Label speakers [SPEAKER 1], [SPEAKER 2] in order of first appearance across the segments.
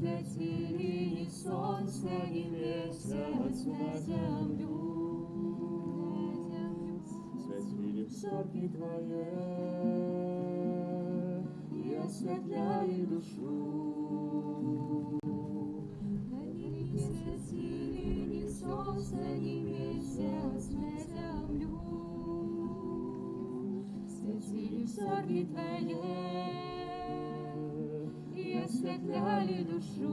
[SPEAKER 1] светили ни солнце, ни месяц на землю. Светили взорки Твои и осветляли душу. Не светили ни солнце, ни месяц на землю. Светили взорки Твои и осветляли душу.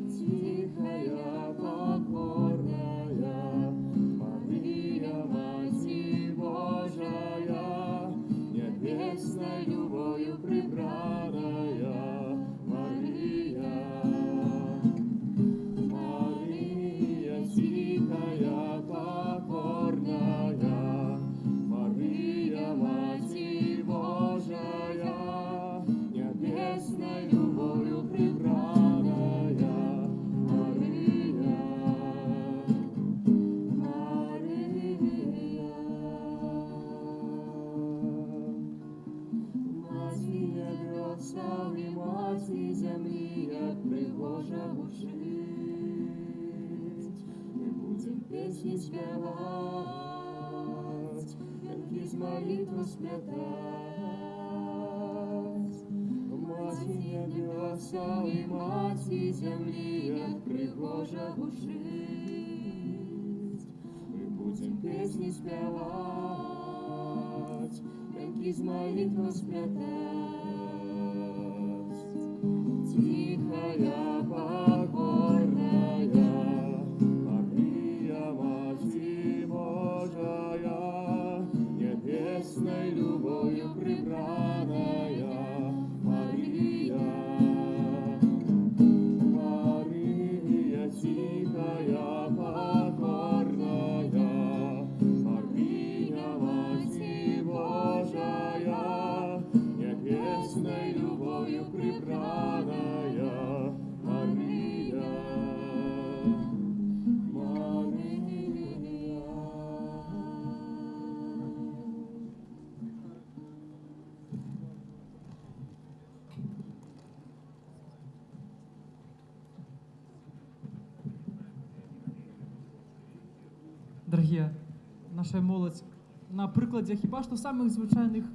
[SPEAKER 1] Тихая, покорная Мария, Мать Божия, небесной любовью прибранная Мария. Мария, тихая, покорная Мария, Мать Божия, небесной любовью прибранная Мария. Мария, Мать небеса и Мать земли, як пригожа жить. Мы будем песни спевать, из молитвы сплетать. Мать небеса и Мать земли, як пригожа жить. Мы будем песни спевать, из молитвы сплетать. Тихая, покорная Мария, Мать Божия, небесной любовью прибранная Мария. Мария, тихая, покорная Мария, Мать Божия, небесной любовью прибранная Мария. Мария.
[SPEAKER 2] Дорогі, наша молодь, на прикладі хіба що самих звичайних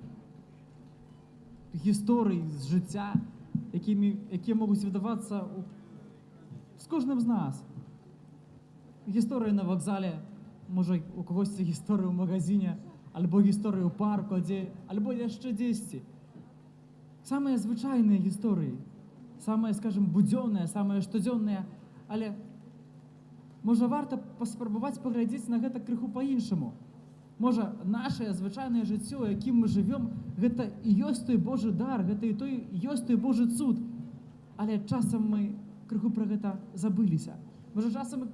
[SPEAKER 2] історій з життя, які можуть видаватися з кожним з нас. Історія на вокзалі, може у когось це історія в магазині, або історія у парку, або ще десь. Самые звичайные історії, самые, скажем, буденные, самые штодзённые, але може варто паспрабаваць паглядзець на гэта крыху па-іншаму. Можа, наше звычайнае жыццё, якім мы жывём, гэта і ёсць той Божы дар, гэта і той ёсць той Божы цуд. Але часам мы крыху пра гэта забыліся. Можа, часам мы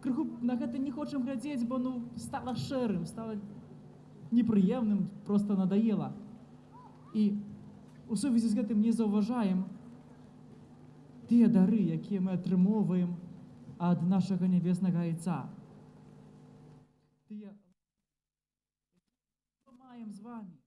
[SPEAKER 2] крыху на гэта не хочам глядзець, бо стала шэрым, стала непрыемным, проста надаела. І у сувязі з гэтым не заўважаем тыя дары, якія мы атрымоўваем ад нашага нябеснага Айца. Тыя маем з вами.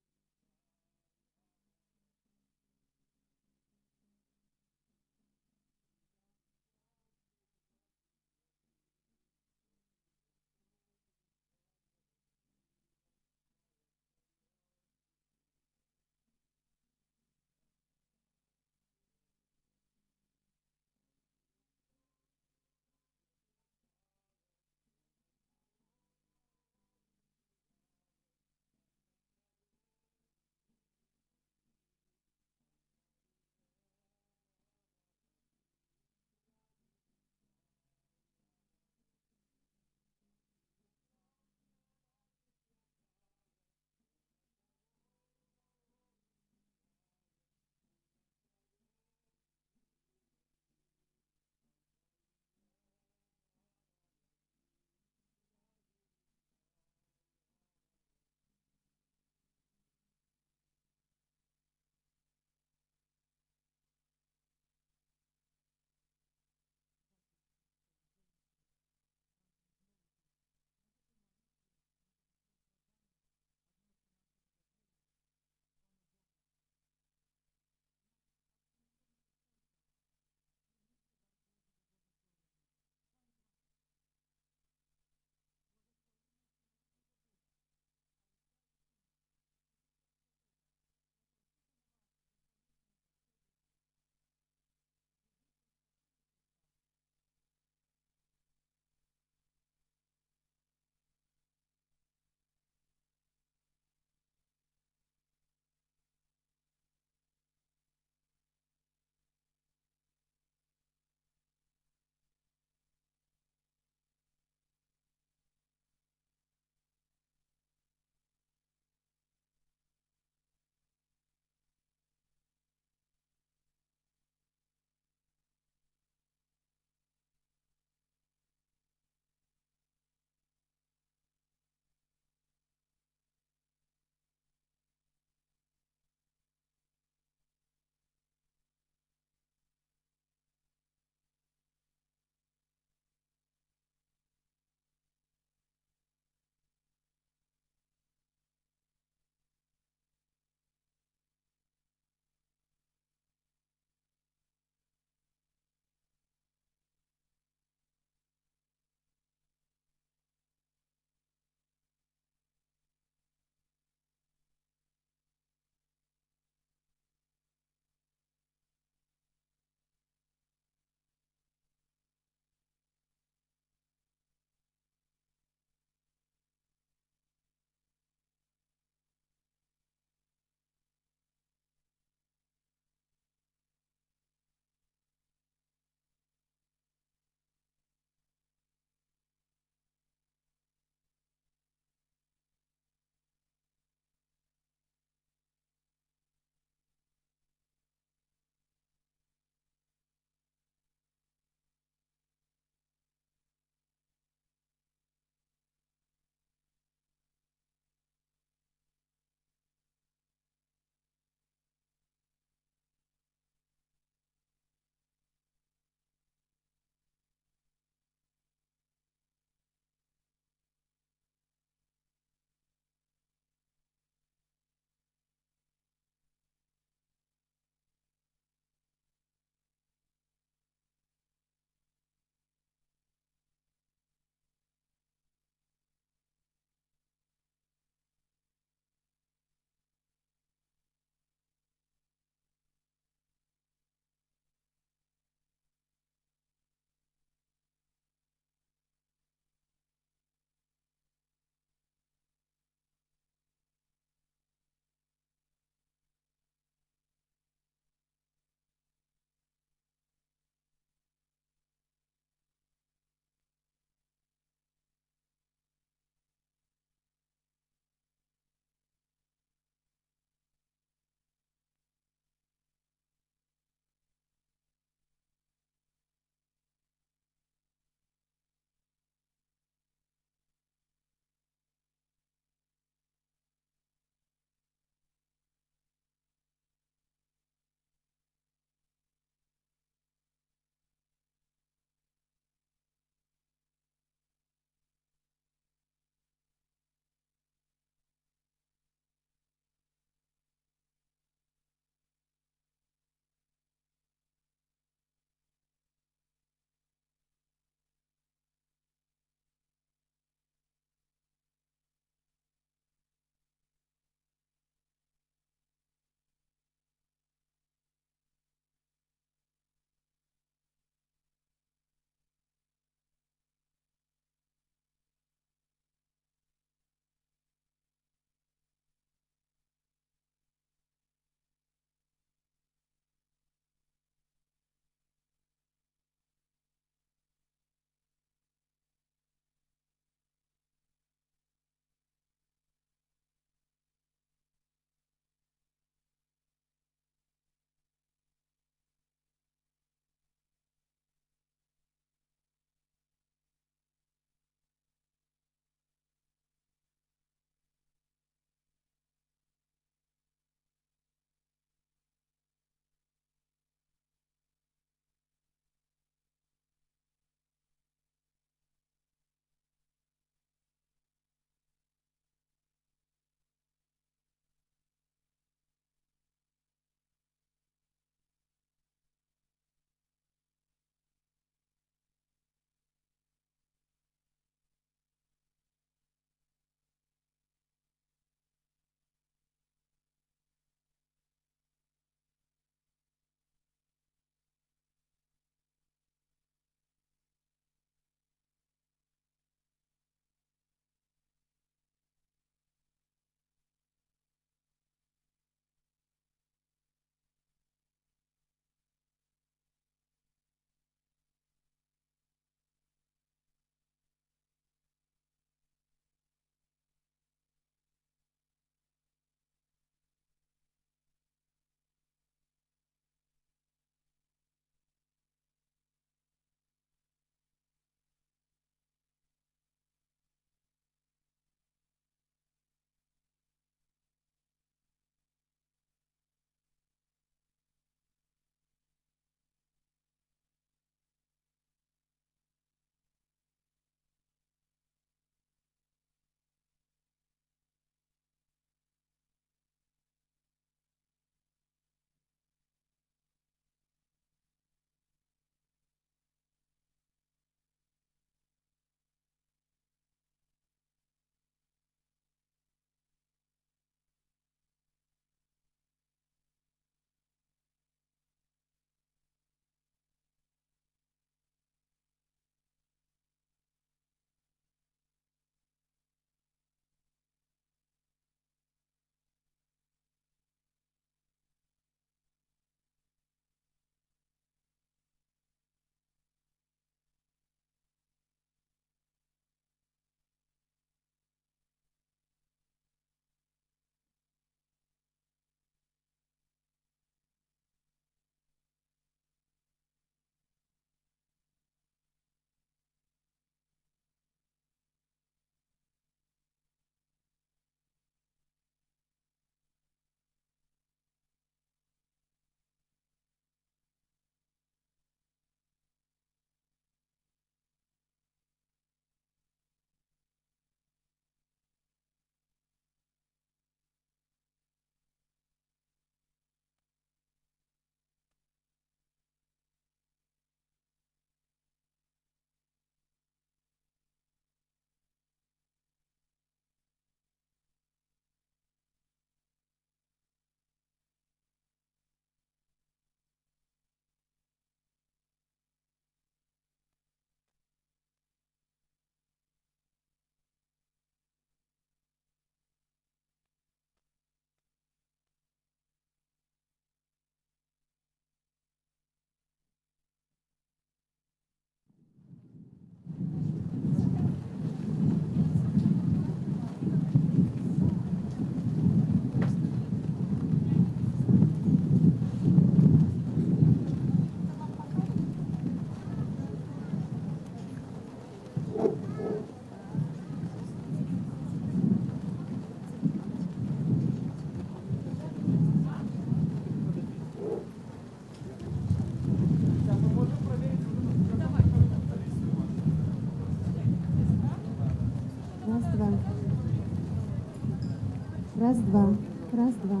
[SPEAKER 3] Раз, два. Раз, два.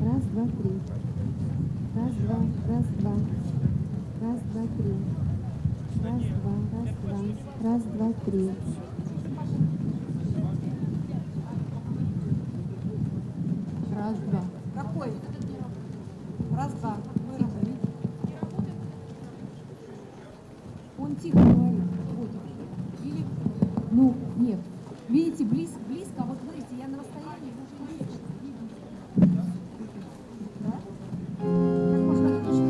[SPEAKER 3] Раз, два, три. Раз, два. Раз, два. Раз, два, три. Раз, два. Раз, два. Раз, два, три. Раз, два.
[SPEAKER 4] Какой? Раз, два. Выровняй. Он тихо говорит. Вот. Или, ну, нет. Видите, близко, близко, а вот смотрите, я на расстоянии уже не вижу. Да? Как можно слышать?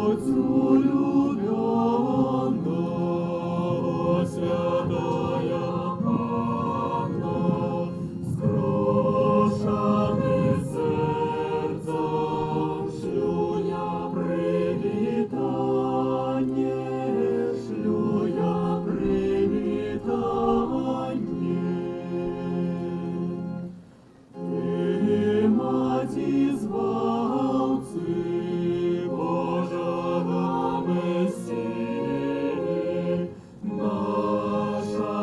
[SPEAKER 1] Отцу любённая, святая Анна, скрошенный сердцем, шлю я привитание, шлю я привитание. Ты, Маті звалці, Божого Месії, наша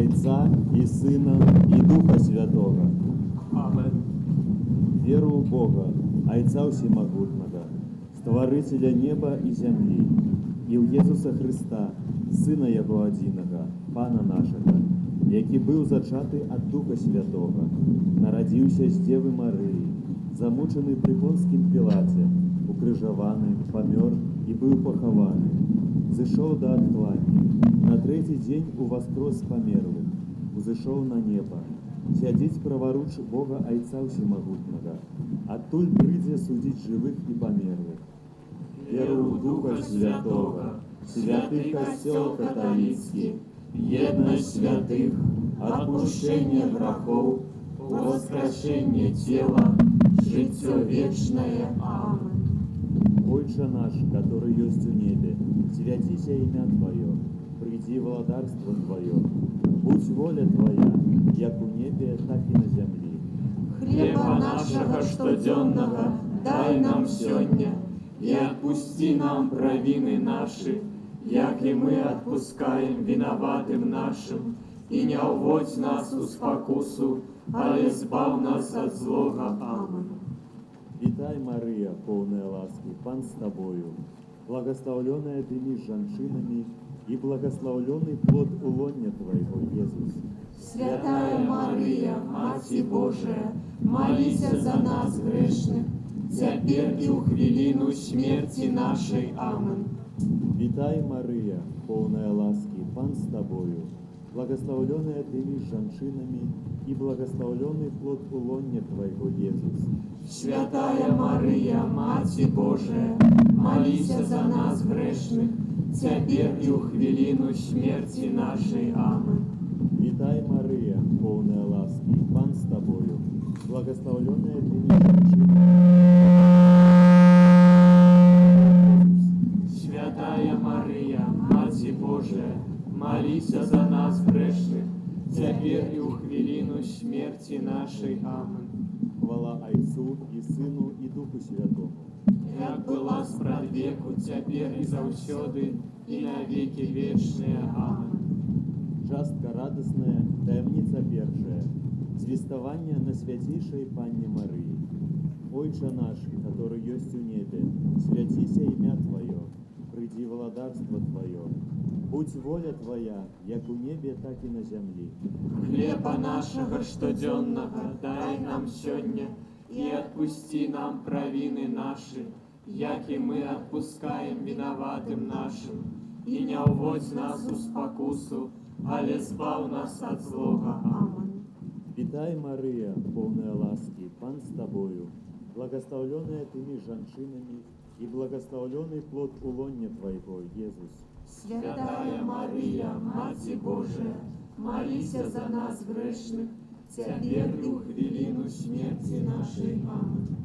[SPEAKER 5] Отца и Сына и Духа Святого.
[SPEAKER 6] Amen.
[SPEAKER 5] Веру в Бога, Отца Всемогутного, Створителя неба и земли, и в Єсуса Христа, Сына Его Одиного, Пана нашего, який был зачатый от Духа Святого, народился с Девы Марии, замученный при Понским Пилате, укрыжованы, помер и был похованы, зашел до отклани, на третий день увоскрес померлых, узышел на небо, сядеть праворуч Бога Отца Всемогутного, оттуль придя судить живых и померлых. Веру в Духа Святого, святый костел католицкий, едность святых, отпущение грехов, воскрешение тела, житье вечное. Амин. Отче наш, который есть в небе, святися имя Твое, приди владарство Твое, будь воля Твоя, як у небе, так и на земле.
[SPEAKER 1] Хлеба нашего штоденного дай нам сегодня, и отпусти нам провины наши, як и мы отпускаем виноватым нашим, и не уводь нас в спокусу, але избав нас от злого. Амин.
[SPEAKER 5] Витай, Мария, полная ласки, Пан с Тобою, благословленная Ты меж женщинами, и благословленный плод улонья Твоего, Иисус.
[SPEAKER 1] Святая Мария, Мати Божия, молись за нас грешных, теперь и у хвилину смерти нашей. Амин.
[SPEAKER 5] Витай, Мария, полная ласки, Пан с Тобою, благословленная Ты меж женщинами, и благословленный плод улонья Твоего, Иисус.
[SPEAKER 1] Святая Мария, Мати Божия, молись за нас грешных, теперь и у хвилину смерти нашей. Амин.
[SPEAKER 5] Витай, Мария, полная ласки, Пан с Тобою, благословленная Ты меж женщинами.
[SPEAKER 1] Святая Мария, Мати Божия, молись за нас грешных, теперь и у хвилину смерти нашей. Амин.
[SPEAKER 5] Хвала Отцу и Сыну и Духу Святому.
[SPEAKER 1] Як была справ веку, теперь и завсёды, и на веки вечные. Амин.
[SPEAKER 5] Частка радостная, таємниця першая, звестование на святейшей Панне Марии. Отче наш, который есть у небе, святися имя Твое, приди владарство Твое, будь воля Твоя, як у небе, так и на земле.
[SPEAKER 1] Хлеба нашего штоденного дай нам сегодня, и отпусти нам провины наши, як и мы отпускаем виноватым нашим, и не уводь нас в спокусу, але избав нас от злого. Амин.
[SPEAKER 5] Витай, Мария, полная ласки, Пан с Тобою, благословленная Ты меж женщинами, и благословленный плод улонья Твоего, Иисус.
[SPEAKER 1] Святая Мария, Мати Божия, молись за нас грешных, теперь и у хвилину смерти нашей. Амин.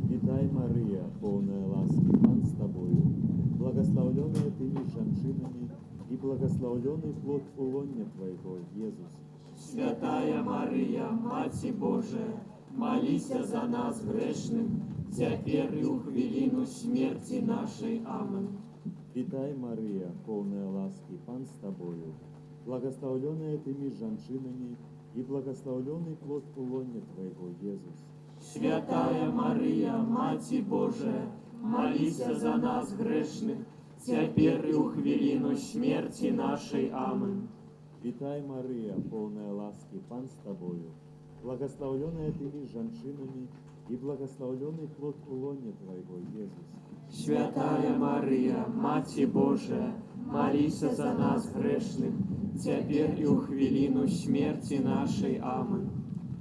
[SPEAKER 5] Витай, Мария, полная ласки, Пан с Тобою, благословленная Ты меж женщинами, и благословленный плод улонья Твоего, Иисус.
[SPEAKER 1] Святая Мария, Мати Божия, молись за нас грешных, теперь и у хвилину смерти нашей. Амин.
[SPEAKER 5] Витай, Мария, полная ласки, Пан с Тобою, благословленная Ты меж женщинами, и благословленный плод улонья Твоего, Иисус.
[SPEAKER 1] Святая Мария, Мати Божия, молись за нас грешных, теперь и у хвилину смерти нашей. Амин.
[SPEAKER 5] Витай, Мария, полная ласки, Пан с Тобою, благословленная Ты меж женщинами, и благословленный плод улонья Твоего, Иисус.
[SPEAKER 1] Святая Мария, Мати Божия, молись за нас грешных, теперь и у хвилину смерти нашей. Амин.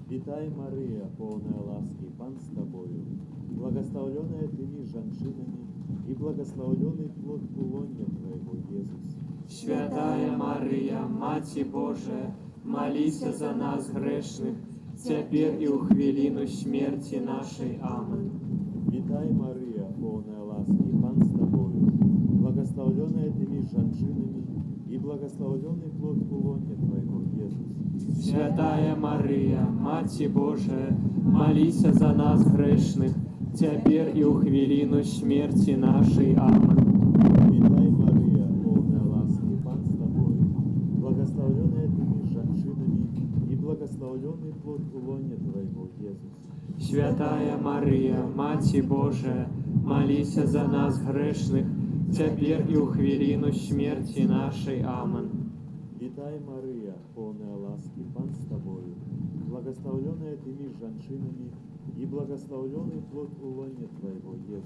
[SPEAKER 5] Витай, Мария, полная ласки, Пан с Тобою, благословленная Ты меж женщинами, и благословленный плод улонья Твоего, Иисус.
[SPEAKER 1] Святая Мария, Мати Божия, молись за нас грешных, теперь и у хвилину смерти нашей. Амин.
[SPEAKER 5] Витай, Мария, полная ласки, Пан с Тобою, благословленная Ты меж женщинами, и благословленный плод улонья Твоего, Иисус.
[SPEAKER 1] Святая Мария, Мати Божия, молись за нас грешных, теперь и у хвилину смерти нашей. Амин.
[SPEAKER 5] Витай, Мария, полная ласки, Пан с Тобою, благословленная Ты меж женщинами, благословленный плод лоня Твоего, Иисус.
[SPEAKER 1] Святая Мария, Маці Божия, молися за нас грешных, теперь и у хвилину смерти нашей. Амин.
[SPEAKER 5] Вітай, Мария, полная ласки, Пан с Тобою, благословленная Ты между женщинами, и благословленный плод лоня Твоего, Иисус.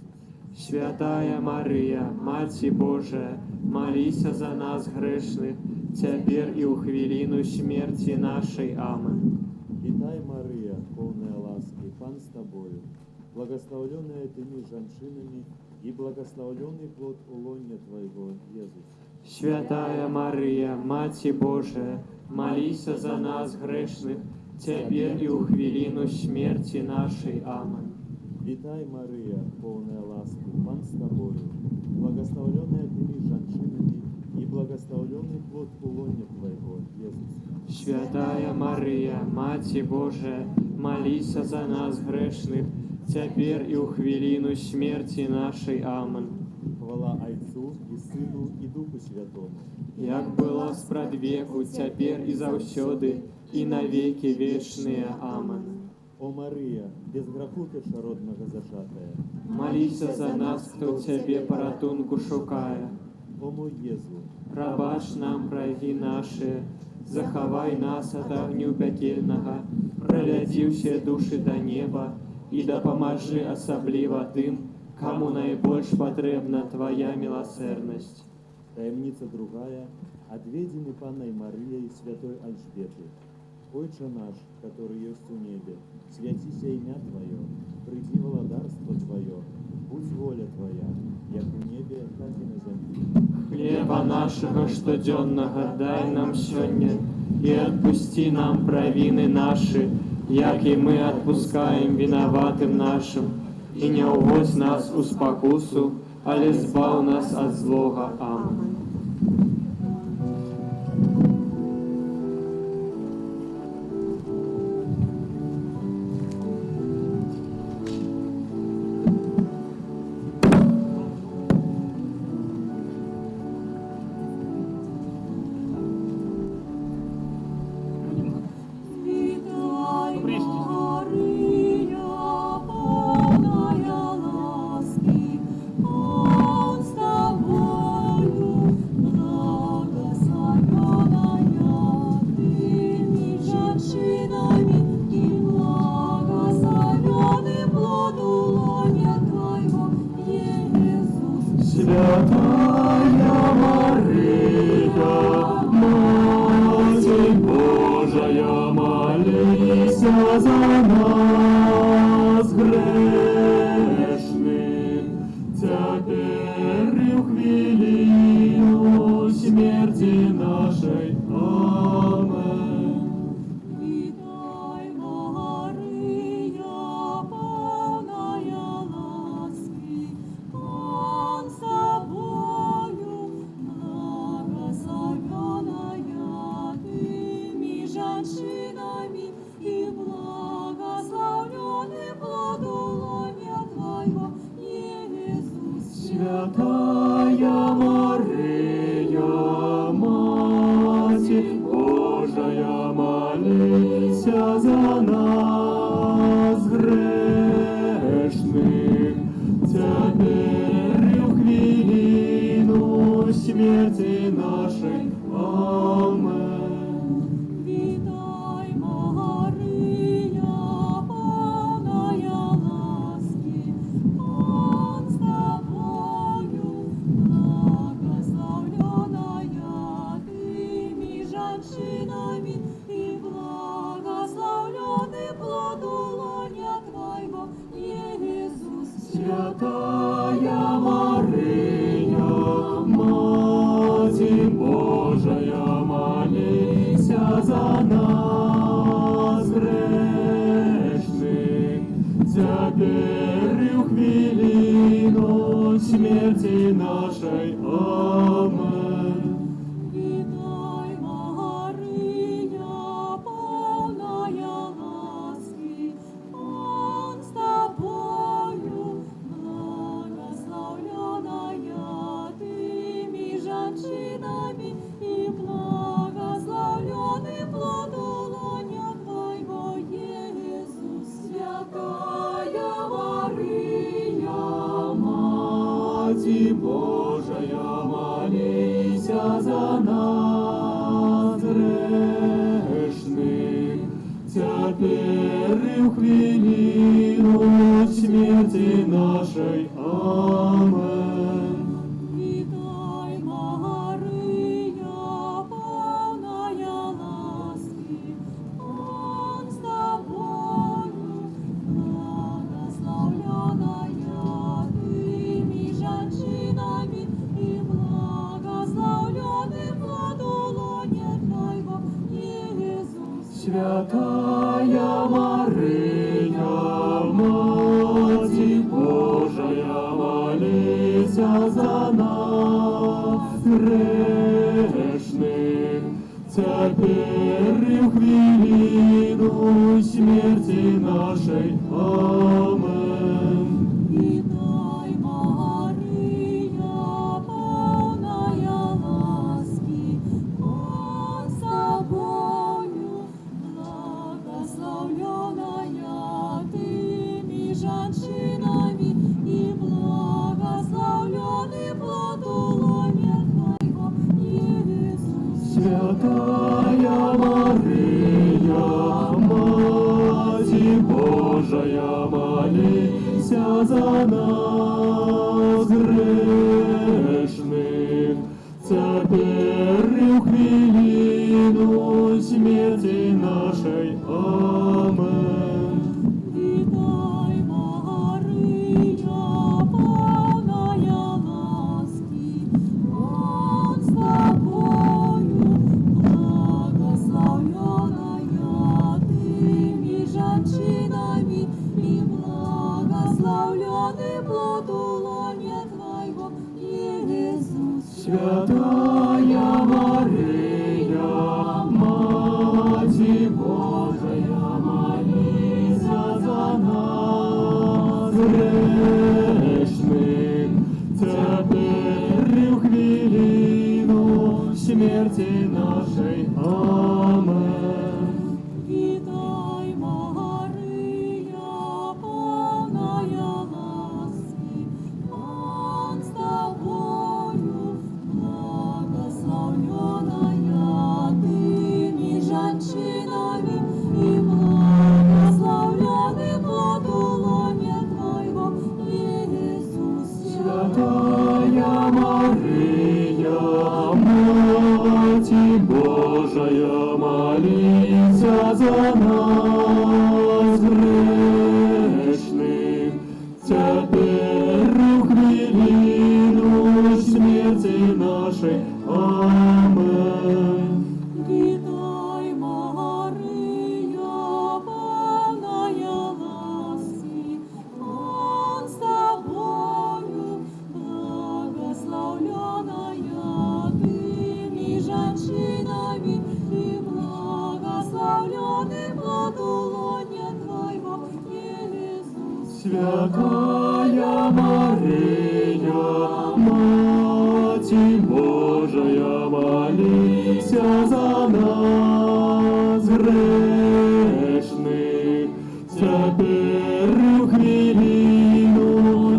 [SPEAKER 1] Святая Мария, Маці Божия, молися за нас грешных, теперь и у хвилину смерти нашей. Амин.
[SPEAKER 5] Вітай, Мария, полная ласки, Пан с Тобою, благословленная Ты между женщинами, и благословленный плод лоня Твоего, Иисус.
[SPEAKER 1] Святая Мария, Маці Божия, молися за нас грешных, теперь и у хвилину смерти нашей. Амин.
[SPEAKER 5] Вітай, Мария, полная ласки, Пан с Тобою, благословленная Ты между женщинами, и благословленный плод лоня Твоего, Иисус.
[SPEAKER 1] Святая Мария, Маці Божия, молися за нас грешных, теперь и у хвилину смерти нашей. Амин.
[SPEAKER 5] Хвала Отцу и Сыну и Духу Святому.
[SPEAKER 1] Як было спрадвеку, теперь и заўсёды, и навеки вечные. Амин.
[SPEAKER 5] О Мария, без граху першородного зачатая,
[SPEAKER 1] Молися за нас, кто Тебе поратунку шукає.
[SPEAKER 5] о мой Езу,
[SPEAKER 1] Прабач нам грехи наши, захавай нас от огню пекельного, провядзі все души до неба и дапамажы асабліва тым, кому найбольш патрэбна Твоя милосердность.
[SPEAKER 5] таемница другая, отведены Панной Марией святой Альжбеты. Отче наш, который есть у небе, святися имя Твое, приди владарство Твое, будь воля Твоя, як у небе, так и на земле.
[SPEAKER 1] Хлеба нашего штоденного дай нам сёння, и отпусти нам провины наши, як и мы отпускаем виноватым нашим, и не уводь нас у спокусу, але збав нас от злого. Амин. Святая Мария, Матерь Божия, молися за нас грешных, теперь и в хвилину смерти нашей. Амин.
[SPEAKER 4] Вітай, Мария, полная ласки, Он с тобою, благословенная ты между женщинами, и благословенный плод лоня Твоего, Иисус.
[SPEAKER 1] Святая Мария, Матерь Божия, молися за нас грешных, теперь и в хвилину смерти нашей. Амин.
[SPEAKER 4] Вітай, Мария, полная ласки, Он с тобою, благословенная ты между женщинами, и благословенный плод лоня Твоего, Иисус.
[SPEAKER 1] Святая Мария, Матерь Божия, молися за нас грешных, теперь и в хвилину смерти нашей. Амин.
[SPEAKER 4] Вітай, Мария, полная ласки, Он с тобою, благословенная ты между женщинами, и благословенный плод лоня
[SPEAKER 1] цяпер і ў хвіліну смерти нашей. Амен.
[SPEAKER 4] Вітай, Мария, полная ласки, Он с тобою, благословленная тыми женщинами, и благословленный плод лона Твоего, Иисус.
[SPEAKER 1] Святая Мария, Мати Божия, молися за нас, грешных, цяпер і ў хвіліну смерти нашей. Амен.
[SPEAKER 4] Вітай, Мария, полная ласки, Он с тобою, благословленная тыми женщинами, и благословленный плод лона Твоего, Иисус.
[SPEAKER 1] Святая Мария, Мати Божия, молися за нас, грешных, цяпер і ў хвіліну смерти нашей. Амен.
[SPEAKER 4] Вітай, Мария, полная ласки, Он с тобою, благословленная тыми женщинами, и благословленный плод лона Твоего, Иисус.
[SPEAKER 1] Святая Мария, Мати Божия, молися за нас, грешных, цяпер і ў хвіліну смерти нашей. Амен.
[SPEAKER 4] Вітай, Мария, полная ласки, Он с тобою, благословленная тыми женщинами, и благословленный плод лона Твоего, Иисус.
[SPEAKER 1] Святая Мария, Мати Божия, молися за нас, грешных, цяпер і ў хвіліну смерти нашей. Амен.
[SPEAKER 4] Вітай, Мария, полная ласки, Он с тобою, благословленная тыми женщинами, и благословленный плод лона Твоего, Иисус.
[SPEAKER 1] Святая Мария, Мати Божия, молися за нас, грешных, цяпер і ў хвіліну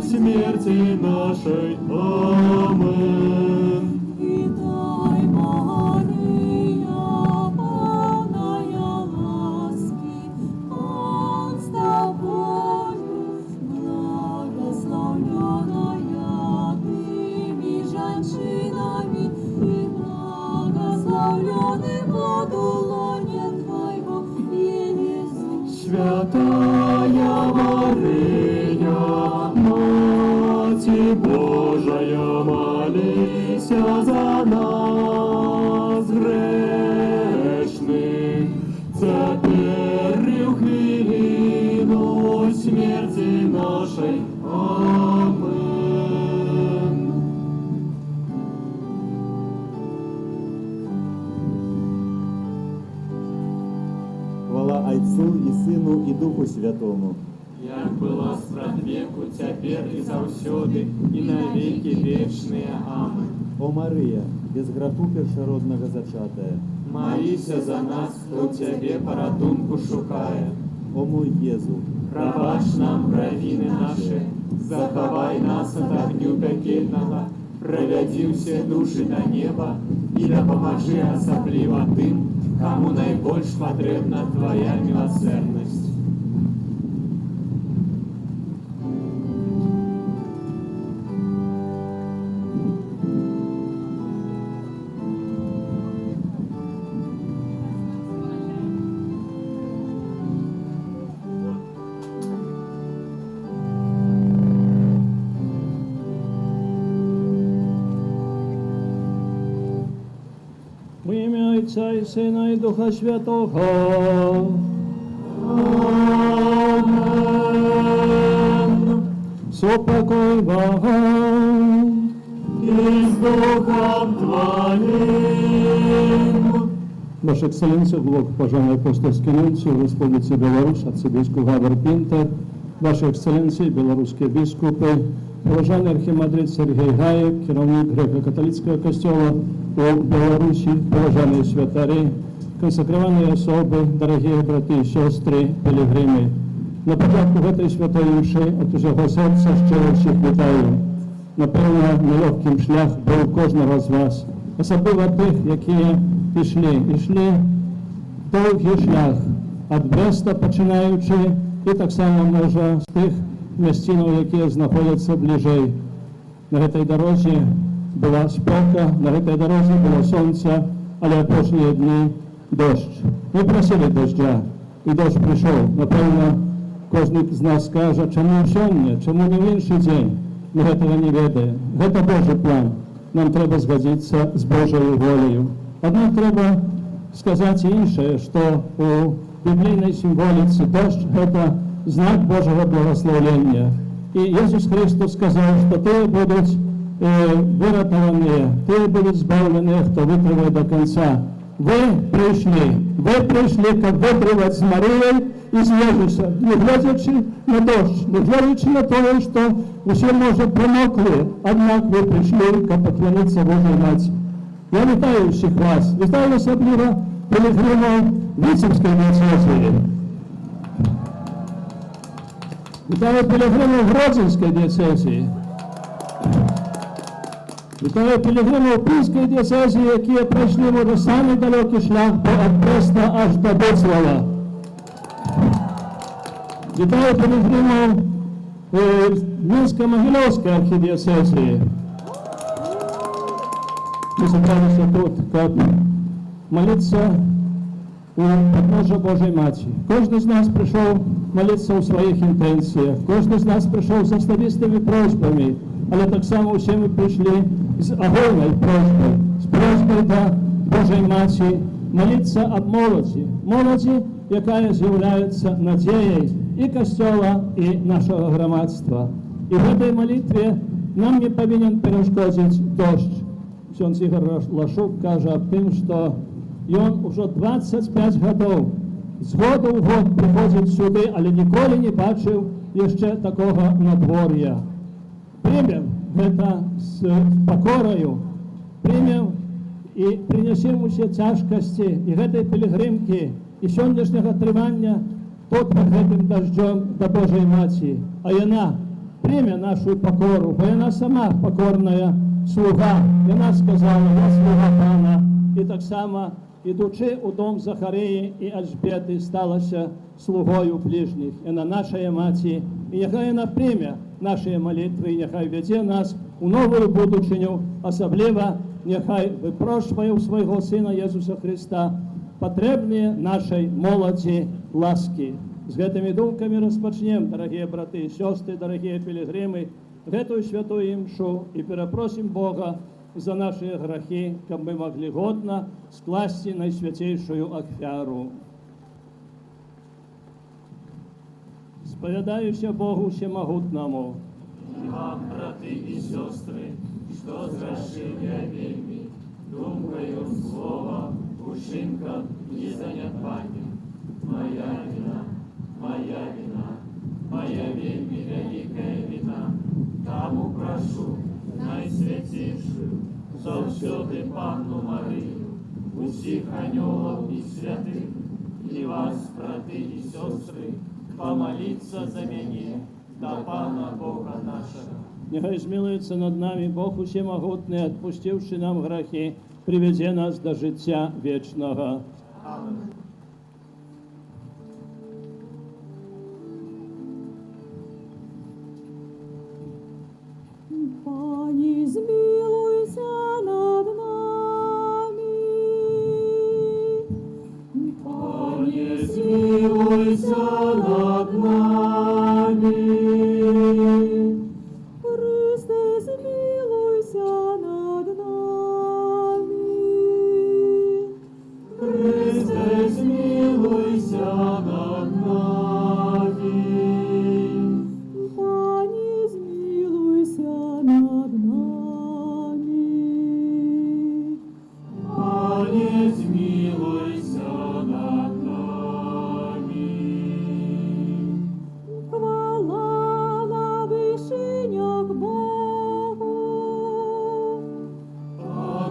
[SPEAKER 1] смерти нашей. Амен.
[SPEAKER 4] Вітай, Мария, полная ласки, Он с тобою, благословленная тыми женщинами, и благословленный плод лона Твоего, Иисус.
[SPEAKER 1] Святая Мария, Мати Божия, молися за нас, грешных, цяпер і ў хвіліну смерти нашей. Амен.
[SPEAKER 5] Хвала Отцу і Сину і Духу Святому.
[SPEAKER 1] Як была спрадвеку, цяпер і заўсёды, і навеки вечныя. Амен.
[SPEAKER 5] О Мария, без граху першароднага зачатая,
[SPEAKER 1] Молися за нас, хто Цябе паратунку шукае.
[SPEAKER 5] о мой Езу,
[SPEAKER 1] Прабач нам правіны нашы, захавай нас ад агню пякельнага, правядзі ўсе душы да неба і дапамажы асабліва тым, кому найбольш патрэбна Твоя милосердность.
[SPEAKER 6] В ім'я Отця і Сина і Духа Святого. Амен. Супокой вам
[SPEAKER 1] И с Духом Твоим.
[SPEAKER 6] Ваша Экселленция, глубоко уважаемый апостольский нунций в Республике Беларусь, арцебископ Габр Пинтер, Ваша Экселленция, белорусские бискупы, уважаемый архимандрит Сергей Гаек, керовник греко-католического костела в Беларуси, уважаемые святари, консекрованные особы, дорогие браты и сестры, пилигримы. На початку этой святой мши от усього серця щиро всіх вітаю. Напевно, нелегким шлях був кожного з вас, особливо тих, які йшли довгий шлях від Бреста починаючи, і так само може з тих місцинок, які знаходяться ближей. На цій дорозі була спека, на цій дорозі було сонце, але останні дні дощ. Ми просили доща, і дощ прийшов. Напевно, кожен з нас скаже, чому сьогодні, чому не в інший день. Ми цього не ведаємо. Це Божий план. Нам треба згодитися з Божою волею. Однак треба сказати інше, що у біблійній символіці дощ – це знак Божого благословення. І Ісус Христос сказав, що ті будуть вирятовані, ті будуть збавлені, хто витриває до кінця. Ви прийшли, як витривати з Марією і з Єсусом, не глядячи на дощ, не глядячи на те, що усі, може, промокли, однак ви прийшли, як поклонитися Божій Матері. Я вітаю всіх вас, вітаю особливо пилигримів Віцебської дієцезії. Вітаю пилигримів Гродзенської дієцезії. Вітаю пилигримів Пінської дієцезії, які пройшли, може, самий далекий шлях від Бреста аж до Буцлава. Вітаю пилигримів Мінсько-Могилевської архідієцезії. Мы собрались тут, как молиться у подножия Божьей Матери. Каждый из нас пришел молиться у своих интенциях. Каждый из нас пришел с особистыми просьбами. Але так само все мы пришли с огромной просьбой. С просьбой до Божьей Матери молиться об молоді. Молоді, яка является надеей и Костела, и нашего громадства. И в этой молитве нам не повинен перешкодить дождь. Ksiądz Igor Laszuk каже об тим, що він уже 25 років з году в год приходить сюди, але ніколи не бачив ще такого надвор'я. Приймемо це з покорою, приймемо і принесемо усі тяжкості і цієї пилигримки, і сьогоднішнього тривання тут під цим дождем до Божої Матері. А вона прийме нашу покору, бо вона сама покорна слуга. Вона сказала, я слуга Пана. І так само, ідучи у дом Захарії і Ельжбети, сталася слугою ближніх. Вона наша Матір. І нехай вона прийме наші молитви, і нехай веде нас у нову будучиню, особливо нехай випрошує у свого Сина Ісуса Христа потрібні нашій молоді ласки. З цими думками розпочнемо, дорогі брати і сестри, дорогі пилигрими, эту святую мшу и перепросим Бога за наши грехи, как мы могли годно скласти наисвятейшую офяру. Споведаюся Богу Всемогутному.
[SPEAKER 1] И вам, браты и сестры, что зграшив я вельми, думкою, словом, учинком и занятванием. Моя вина, моя вина, моя вельми великая вина. Тому прошу найсвятейшую, завсёды Панну Марию, усіх анёлов и святых, и вас, браты и сестры, помолиться за меня, до Пана Бога нашего.
[SPEAKER 6] Нехай змилується над нами Бог Усемогутний, отпустивши нам грехи, приведе нас до життя вічного.
[SPEAKER 1] Amen.
[SPEAKER 3] Пані, змилуйся над нами.
[SPEAKER 1] Пане, змилуйся над нами.
[SPEAKER 3] Христе, змилуйся над нами.
[SPEAKER 1] Христе, змилуйся над нами.
[SPEAKER 3] Пані, змилуйся над нами.
[SPEAKER 1] Пане, змилуйся над нами.
[SPEAKER 3] Хвала на вишенях Богу.
[SPEAKER 1] А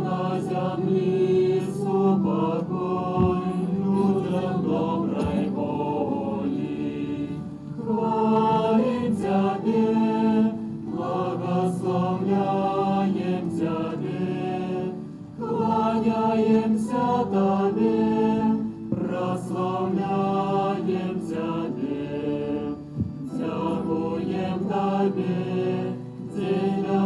[SPEAKER 1] на землі супокой людям доброй волі. Хвалим Тебе, благословляем Тебе, кланяемся Тебе, прославляем Тебе, дякуем Тебе, Деля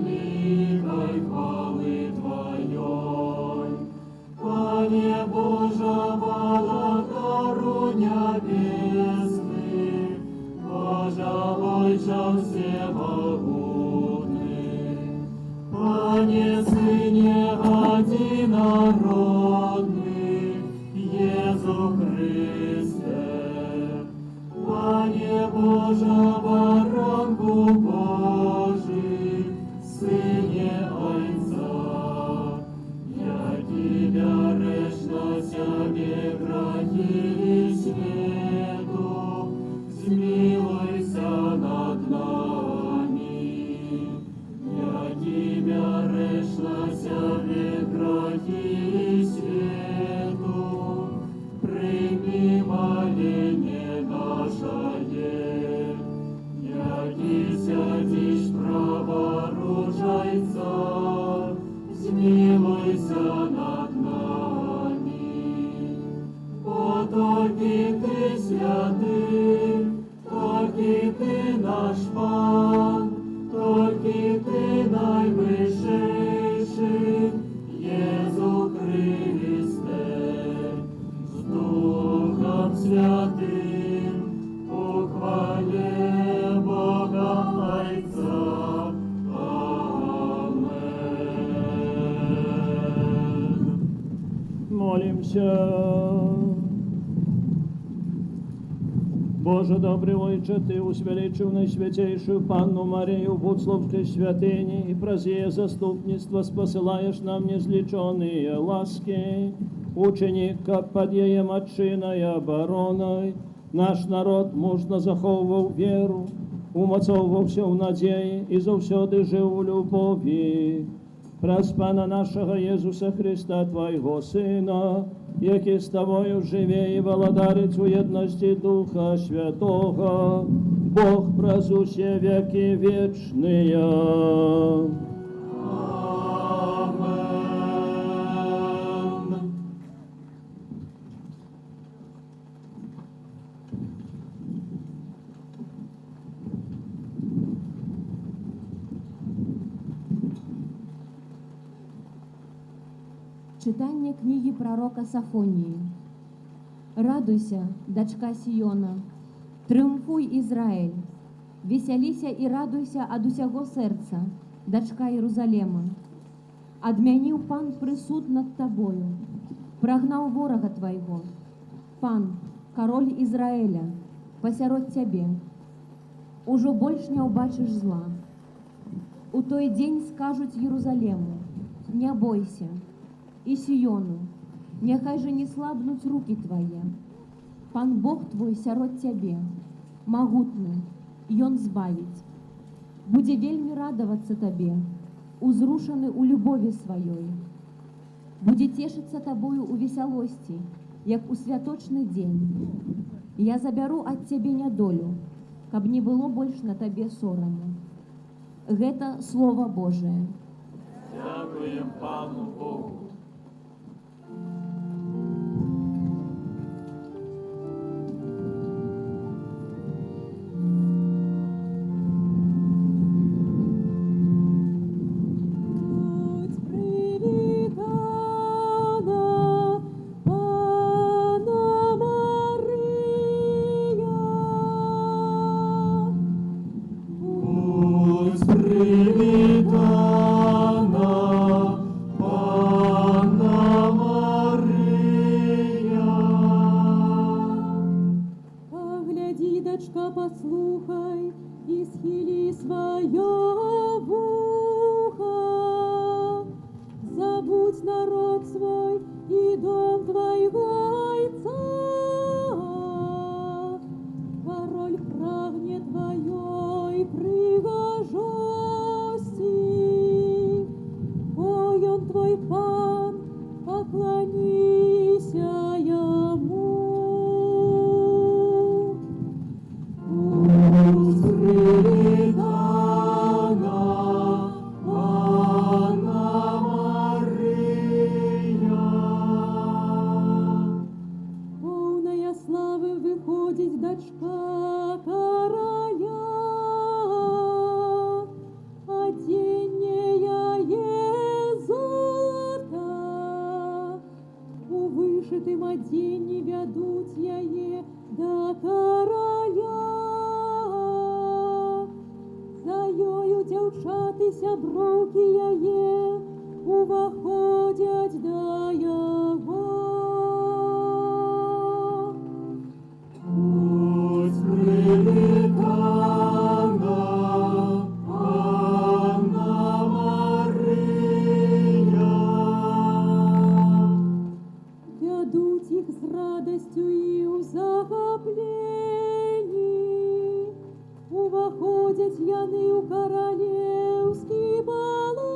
[SPEAKER 1] великой хвалы Твоей. Пане Боже, благодару небесный, Боже, Отче всемогутный, Пане Сыне одинородный, Иису Христе, Пане Боже, воронку Божий, Сыне Отца, я Тебя речно себе грехи и свету, змилуйся над нами. Я Тебя речно себе грехи и свету, прими моление наше. Яки сядешь праворужай царь, змилуйся над нами. Потоки Ты святый, токи Ты наш Пан, токи Ты наивысший, Иису Христе, с Духом Святым, ухвале Бога Отца. Амен.
[SPEAKER 6] Молимся. Боже добрый Отче, Ты усвеличил Наисвятейшую Панну Марию в Уцловской святыне и прозея заступництва спосылаешь нам незлеченные ласки. Ученика под еем отчиной обороной наш народ мужно заховував веру, умацовувався в надії і завсёды жив у любові. Праз Пана нашого Єсуса Христа, Твоего Сина, який з Тобою живе і володарить у єдності Духа Святого, Бог праз усе веки вечные.
[SPEAKER 1] Amen.
[SPEAKER 4] Читання книги пророка Сафонії. Радуйся, дочка Сиона, тріумфуй, Ізраїль, веселися і радуйся от усього серця, дочка Єрусалима. Адмянив Пан присуд над тобою, прогнав ворога твоего. Пан, король Израиля, посярод тебе. Уже больш не убачиш зла. У той день скажуть Єрусалиму: не бойся, и Сиону, нехай же не слабнуть руки твои. Пан Бог твой сярод тебе, могутный, и Он збавить. Буде вельми радоваться тебе, узрушены у любови своей. Буде тешиться тобою у веселости, як у святочный день. Я заберу от тебе недолю, каб не было больше на тебе сорому. Это Слово Божие.
[SPEAKER 1] Дякуємо Пану Богу.
[SPEAKER 4] дзяўчаты сяброўкі яе уваходзяць да яго.
[SPEAKER 1] Будь привітана, Панна Марыя.
[SPEAKER 4] Вядуць іх з радасцю і ў захапленні. Уваходзяць яны ў каралеўскі палац.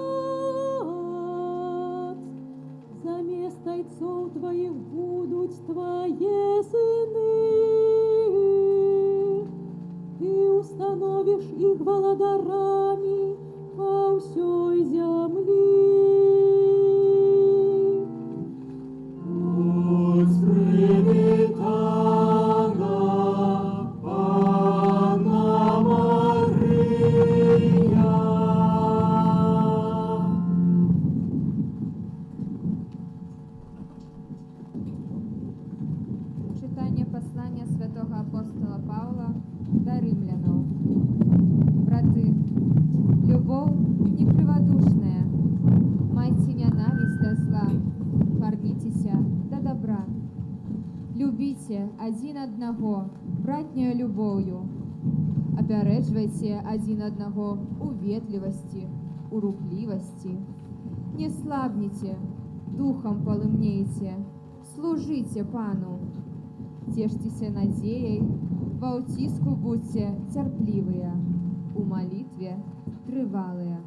[SPEAKER 4] Замест айцоў тваіх будуць твае сыны. Ты установіш іх валадарамі па ўсёй зямлі.
[SPEAKER 1] Будь привітана, Панна Марія.
[SPEAKER 7] Читання послання святого апостола Павла до римлянов. Браты, любовь некриводушная, майте ненависть до зла, хорнитеся до добра. Любите один одного братнею любовью, опереживайте один одного у ветливости, у рухливости. Не слабните, духом полымнейте, служите Пану. Тешьтеся надеей, в аутиску будьте терпливые, у молитве тривалые.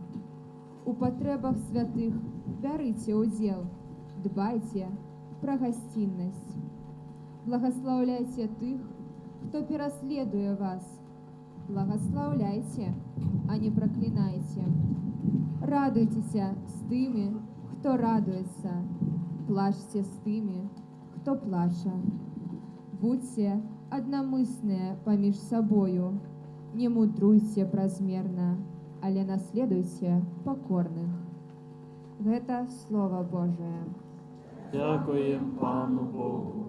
[SPEAKER 7] У потребах святых берите удел, дбайте про гостинность. Благословляйте тых, кто переследуя вас. Благословляйте, а не проклинайте. Радуйтесь с тыми, кто радуется. Плачьте с тыми, кто плача. Будьте одномысные поміж собою, не мудруйте празмерно, але наследуйте покорных. Это Слово Божие.
[SPEAKER 1] Дякуємо Пану Богу.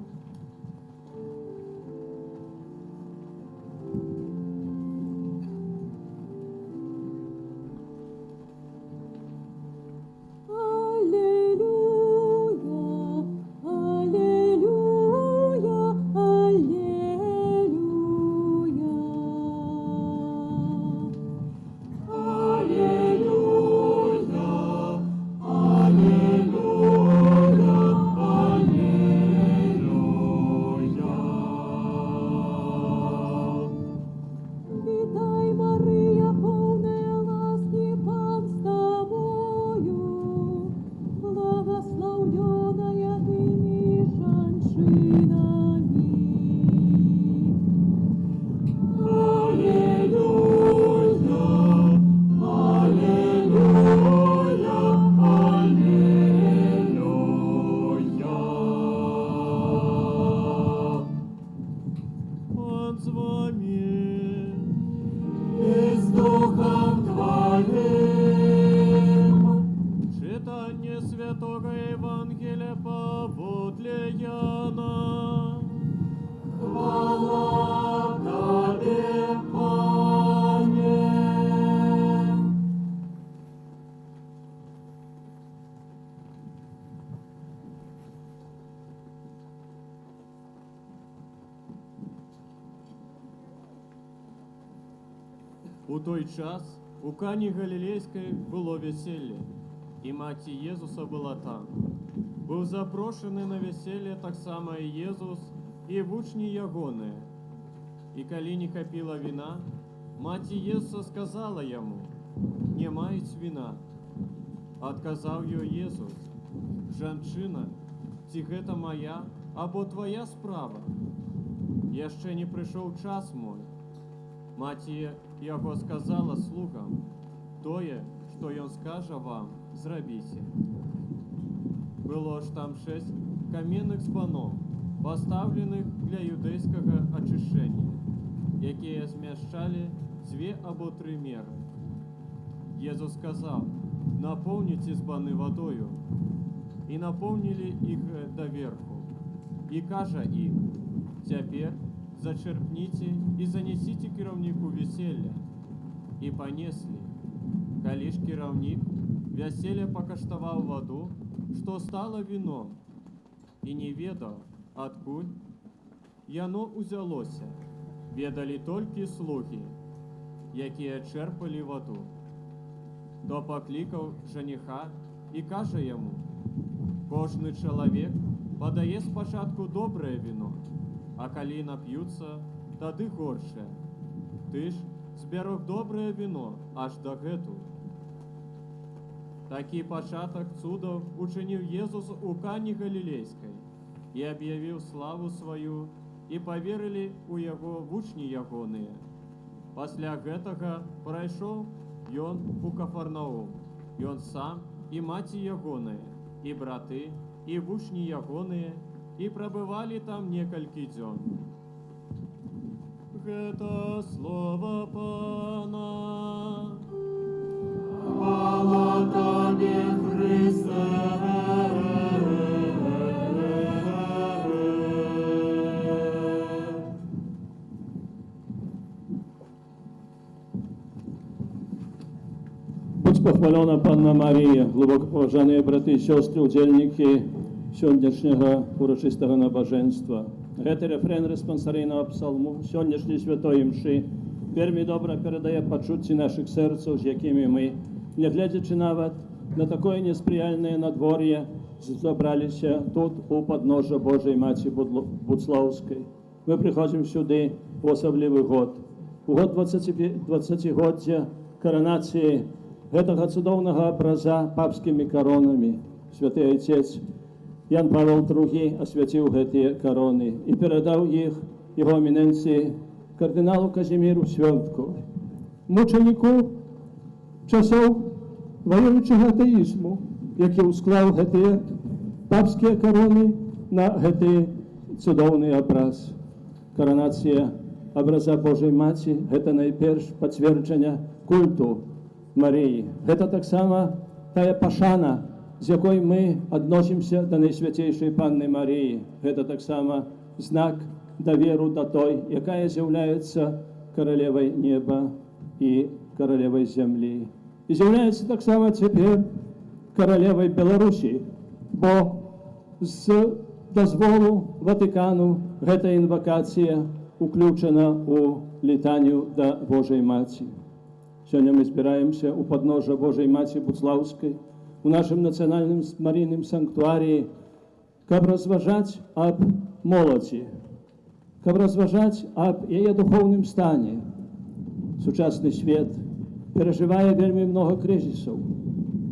[SPEAKER 8] У той час у Кані Галілейській було весілля, і маті Єзуса була там. Був запрошений на весілля так само і Єзус, і вучні Ягони. І коли не копила вина, маті Єзуса сказала йому: «Не мають вина». Отказав їй Єзус: «Жанчина, ці гэта моя або твоя справа? Яще не прийшов час мой». Маті Яго сказала слугам: «Тое, што ён скажа вам, зрабіце». Было ж там 6 каменных збанов, поставленых для юдэйскага ачышчэння, якія змяшчалі 2 або 3 меры. Езус сказаў: «Напоўніце збаны вадою». І напоўнілі іх даверху. І кажа ім: «Цяпер зачерпніце і занесіце кіраўніку веселья». І панеслі. лишь кіраўнік вяселля пакаштаваў ваду, што стала віном, і не ведаў, адкуль яно ўзялося. Ведалі толькі слугі, якія чэрпалі ваду. То паклікаў жаніха і кажа яму: кожны чалавек падае спачатку добрае віно, а калі нап'юцца, тады горшае. Ты ж збярог добрае віно аж дагэтуль. Такі пачатак цудаў учыніў Езус у Кані Галілейскай і аб'явіў славу сваю, і паверылі ў яго вучні ягоныя. Пасля гэтага прайшоў ён у Кафарнаум, ён сам і маці ягоныя, і браты, і вучні ягоныя, і прабывалі там некалькі дзён. Гэта слова Пана.
[SPEAKER 1] Хвала Тобі, Христе.
[SPEAKER 6] Будь похвалена Панна Марія, глибоко поважані брати і сестри, удзельники сьогоднішнього урочистого набоженства. Гэты рефрен респонсарійного псалму сьогоднішньої святої мши вельми добре передає почутті наших серців, з якими ми, не глядячи навіть на такое несприяльне надвор'я, зібралися тут у подножжя Божої Матері Буцлавської. Ми приходимо сюди в особливий год. У год 20-годдя коронації гэтага цудоўнага абраза папскімі коронамі. Святы Отец Ян Павел II освятил гэтыя короны и передал их его эминенции кардиналу Казимиру Свёнтку, мученику часов воюючого атеизму, які усклав гэтыя папскія короны на гэты цудоўны образ. Коронация образа Божьей Матери – это найперш подтверждение культу Марии. Это так само тая пашана, з якой мы адносімся да Найсвяцейшай Панны Марии. Это так само знак доверу до той, якая з'является королевой неба и королевой земли. И з'является так само теперь королевой Беларуси, бо з дозволу Ватикану гэта інвокація уключена у літанню да Божой Матери. Сегодня мы збираемся у подножия Божьей Матери Буцлавской, у нашем национальном марийном санктуарии, каб разважать об молоді, каб разважать об ее духовном стане. Сучасный свет переживает вельми много кризисов,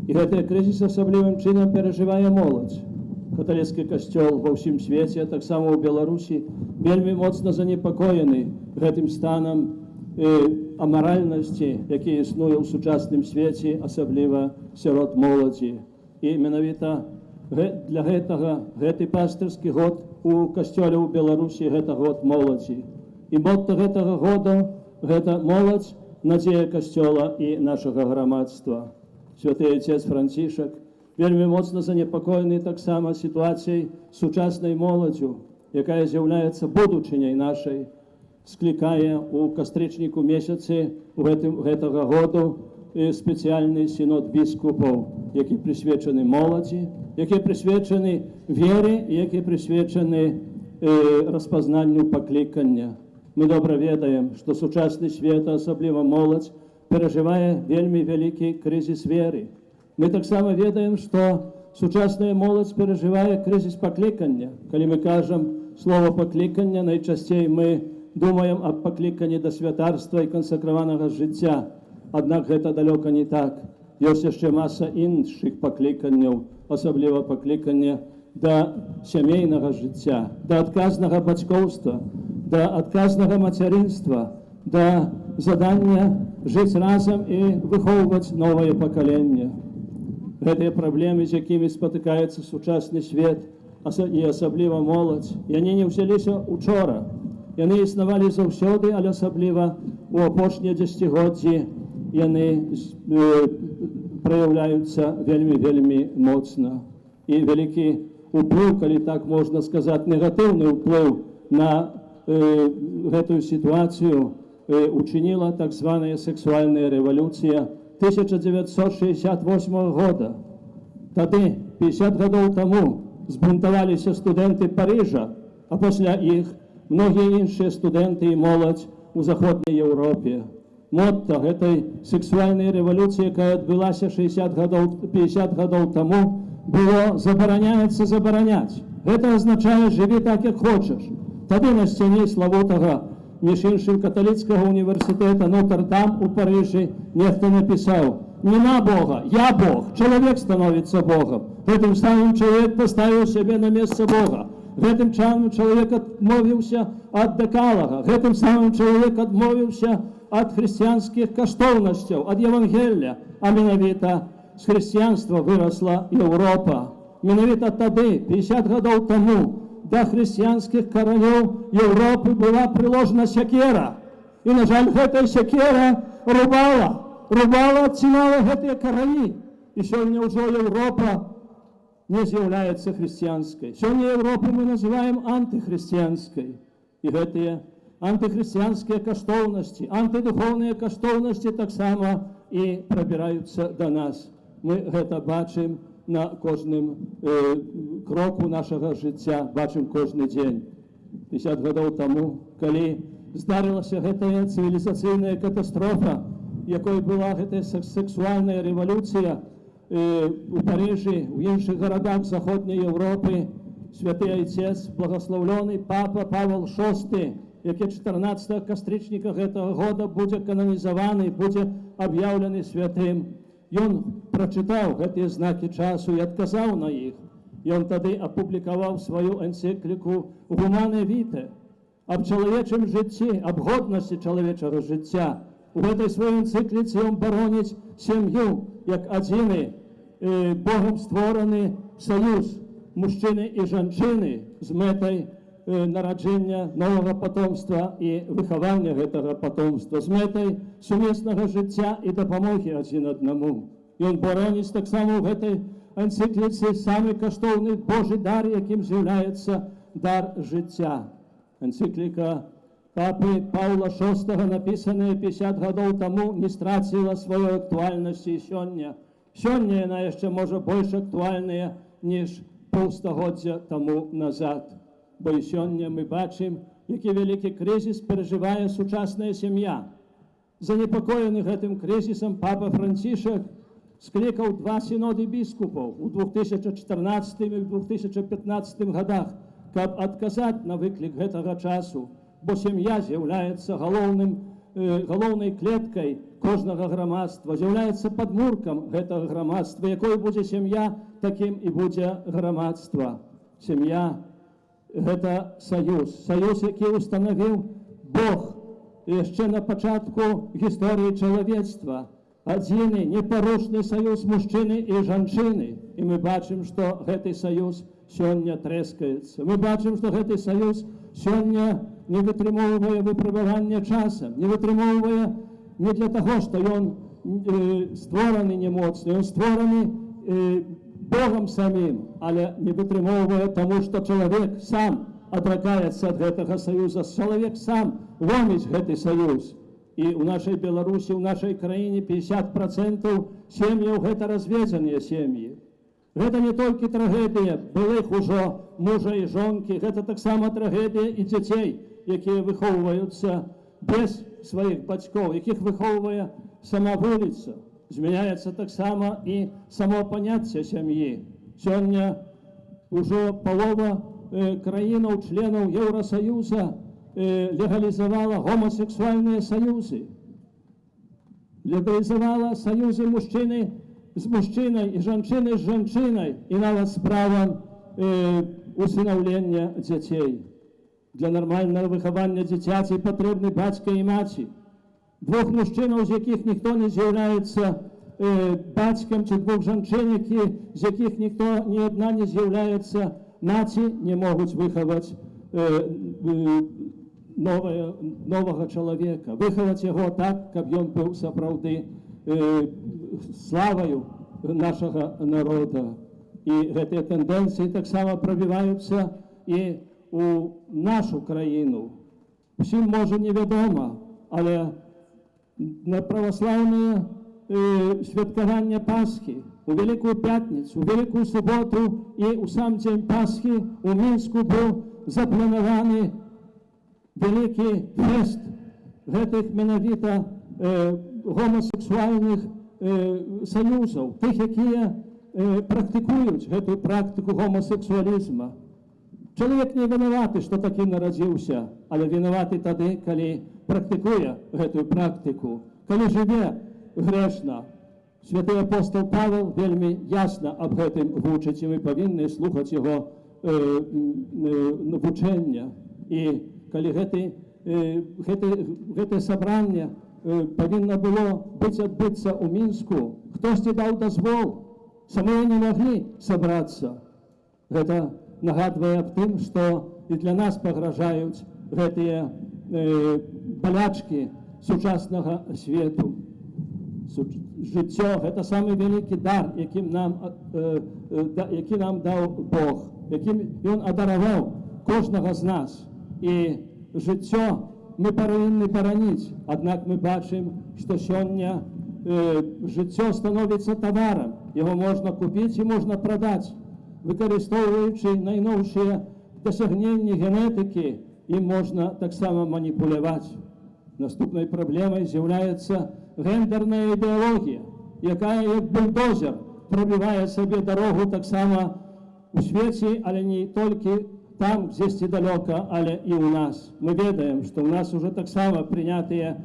[SPEAKER 6] и этот кризис особливым чином переживает молодь. Католицкий костел во всем свете, а так само в Беларуси, вельми моцно занепокоены гэтым станом аморальности, які існує у сучасному світі, особливо серед молоді. І менавіта для гэтага гэты пастырскі год у касцёле ў Беларусі гэта год молоді. І мотто гэтага года гэта моладзь, надзея касцёла і нашага грамадства. Святы Отец Францішак вельмі моцна занепакоены таксама сітуацыяй сучаснай моладзю, якая з'яўляецца будучыняй нашай, скликає у кастричнику месяці гэтага году спеціальний синод біскупів, які присвячені молоді, які присвячені вірі, які присвячені розпознанню покликання. Ми добре ведаємо, що сучасний світ, особливо молодь, переживає вельми великий кризис віри. Ми так само ведаємо, що сучасна молодь переживає кризис покликання. Коли ми кажемо слово покликання, найчастіше ми думаем об покликанні до святарства і консакрованого життя. Однак гэта далеко не так. Ёсць яшчэ маса іншых покликанняў, асабліва покликання до сямейнага жыцця, до адказнага бацькоўства, до адказнага мацярынства, до задання жыць разам і выхоўваць новае пакаленне. Гэтыя праблемы, з якімі спатыкаецца сучасны свет, і асабліва моладзь, яны не ўзяліся учора. Яны існавалі заўсёды, але асабліва у апошнія дзесяцігоддзі яны праяўляюцца вельмі моцна. І вялікі ўплыў, калі так можна сказаць, негатыўны ўплыў на гэтую сітуацыю учыніла так званая сексуальная рэвалюцыя 1968 года. Тады, 50 гадоў таму, збунтаваліся студэнты Парижа, а пасля іх многія іншыя студэнты і моладзь у Заходняй Еўропе. Мотта гэтай сексуальнай рэвалюцыі, якая адбылася 50 гадоў таму, было забараняецца забараняць. Гэта азначае «жыві так, як хочаш». Тады на сцяне славутага, між іншым каталіцкага універсітэта Нотр-Дам у Парыжы нехта напісаў: «Нема Бога, я Бог, чалавек становіцца Богом». Гэтым самым чалавек паставіў сябе на месца Бога. Гэтым самым чалавек адмовіўся ад дэкалага. Гэтым самым чалавек адмовіўся ад хрысціянскіх каштоўнасцяў, ад Евангелля. А менавіта з хрысціянства вырасла Еўропа. Менавіта тады, 50 гадоў таму, да хрысціянскіх каранёў Еўропы была прыложена сякера. І, на жаль, гэтая сякера рубала, адцінала гэтыя карані. І сёння ўжо Еўропа не з'яўляецца хрысціянскай. Сёння Еўропу мы называем антыхрысціянскай. І гэтыя антыхрысціянскія каштоўнасці, антыдухоўныя каштоўнасці таксама і прабіраюцца да нас. Мы гэта бачым на кожным кроку нашага жыцця, бачым кожны дзень. 50 гадоў таму, калі здарылася гэтая цывілізацыйная катастрофа, якой была гэтая сексуальная рэвалюцыя у Парыжы, у іншых гарадах Заходняй Еўропы, святы айцец, благаслаўлёны папа Павел VI, які 14 кастрычніка гэтага года будзе кананізаваны, будзе аб'яўлены святым. Ён прачытаў гэтыя знакі часу і адказаў на іх. Ён тады апублікаваў сваю энцыкліку «Humane Vitae» аб чалавечым жыцці, аб годнасці чалавечага жыцця. У гэтай сваёй энцыкліцы ён бароніць сям'ю як адзіны Богом створаны саюз мужчыны і жанчыны з мэтай нараджэння новага патомства і выхавання гэтага патомства, з мэтай сумеснага жыцця і дапамогі адзін аднаму. Ён бароніць таксама ў гэтай энцыкліцы самы каштоўны Божы дар, якім з'яўляецца дар жыцця. Энцыкліка папы Паўла VI, напісаная 50 гадоў таму, не страціла сваёй актуальнасці і сёння. Сёння яна яшчэ можа больш актуальная, ніж паўстагоддзя таму назад. Бо і сёння мы бачым, які вялікі крызіс перажывае сучасная сям'я. Занепакоены гэтым крызісам папа Францішак склікаў 2 сіноды біскупаў у 2014 і 2015 годах, каб адказаць на выклік гэтага часу, бо сям'я з'яўляецца галоўнай клеткай кожнага грамадства, з'яўляецца падмуркам гэтага грамадства. Якой будзе сям'я, такім і будзе грамадства. Сям'я – гэта саюз, які устанавіў Бог яшчэ на пачатку гісторыі чалавецтва. Адзіны непарушны саюз мужчыны і жанчыны. І мы бачым, што гэты саюз сёння трэскаецца. Мы бачым, што гэты саюз сёння не вытрымоўвае выпрабавання часам, не вытрымоўвае не для таго, што ён створаны немоцны, ён створаны Богом самим, але не вытрымоўвае таму, што чалавек сам адракаецца ад гэтага саюза, чалавек сам ломіць гэты саюз. І ў нашай Беларусі, ў нашай краіне 50% сем'яў гэта разведзеныя сем'і. Гэта не толькі трагедыя былых ужо мужа і жонкі, гэта таксама трагедыя і дзяцей, якія выхоўваюцца без сваіх бацькоў, якіх выхоўвае сама вуліца. Змяняецца таксама і само паняцце сям'і. Сёння ўжо палова краінаў, членаў Еўрасаюза легалізавала гомасексуальныя саюзы. Легалізавала саюзы мужчыны з мужчынай і жанчыны з жанчынай і нават з правам усынаўлення дзяцей. Для нармальнага выхавання дзіцяці патрэбны бацька і маці. Двух мужчынаў, з якіх ніхто не з'яўляецца бацькам, ці двух жанчын, з якіх ніхто, ні адна не з'яўляецца маці, не могуць выхаваць новага чалавека, выхаваць яго так, каб ён быў сапраўды славаю нашага народа. І гэтыя тэндэнцыі таксама прабіваюцца і у нашу краіну. Усім, можа, невядома, але на праваслаўныя святкування Пасхи, у Великую П'ятницю, у Великую Суботу і у сам день Пасхи у Мінську був запланований великий фест гэтых менавіта гомосексуальных союзаў, тых, якія практыкуюць гэтую практыку гомосексуалізма. Чалавек не вінаваты, што такі нарадзіўся, але вінаваты тады, калі практыкуе гэтую практыку, калі жыве грэшна. Святы апостол Павел вельмі ясна аб гэтым вучыць, і мы павінны слухаць яго навучэння. І калі гэтае сабранне павінна было адбыцца ў Мінску, хтосьці даў дазвол, самі не маглі сабрацца. Гэта нагадвае аб тым, што і для нас пагражаюць гэтыя балячкі сучаснага свету. Жыццё – гэта самы вялікі дар, які нам даў Бог, якім Ён адараваў кожнага з нас. І жыццё мы павінны бараніць, аднак мы бачым, што сёння жыццё становіцца таварам, яго можна купіць і можна прадаць. Выкарыстоўваючы найноўшыя дасягненні генетыкі, ім можна таксама маніпуляваць. Наступнай праблемай з'яўляецца гендерная ідэалогія, якая як бульдозер прабівае сабе дарогу таксама у свеце, але не толькі там, дзесьці далёка, але і ў нас. Мы ведаем, што ў нас уже таксама прынятыя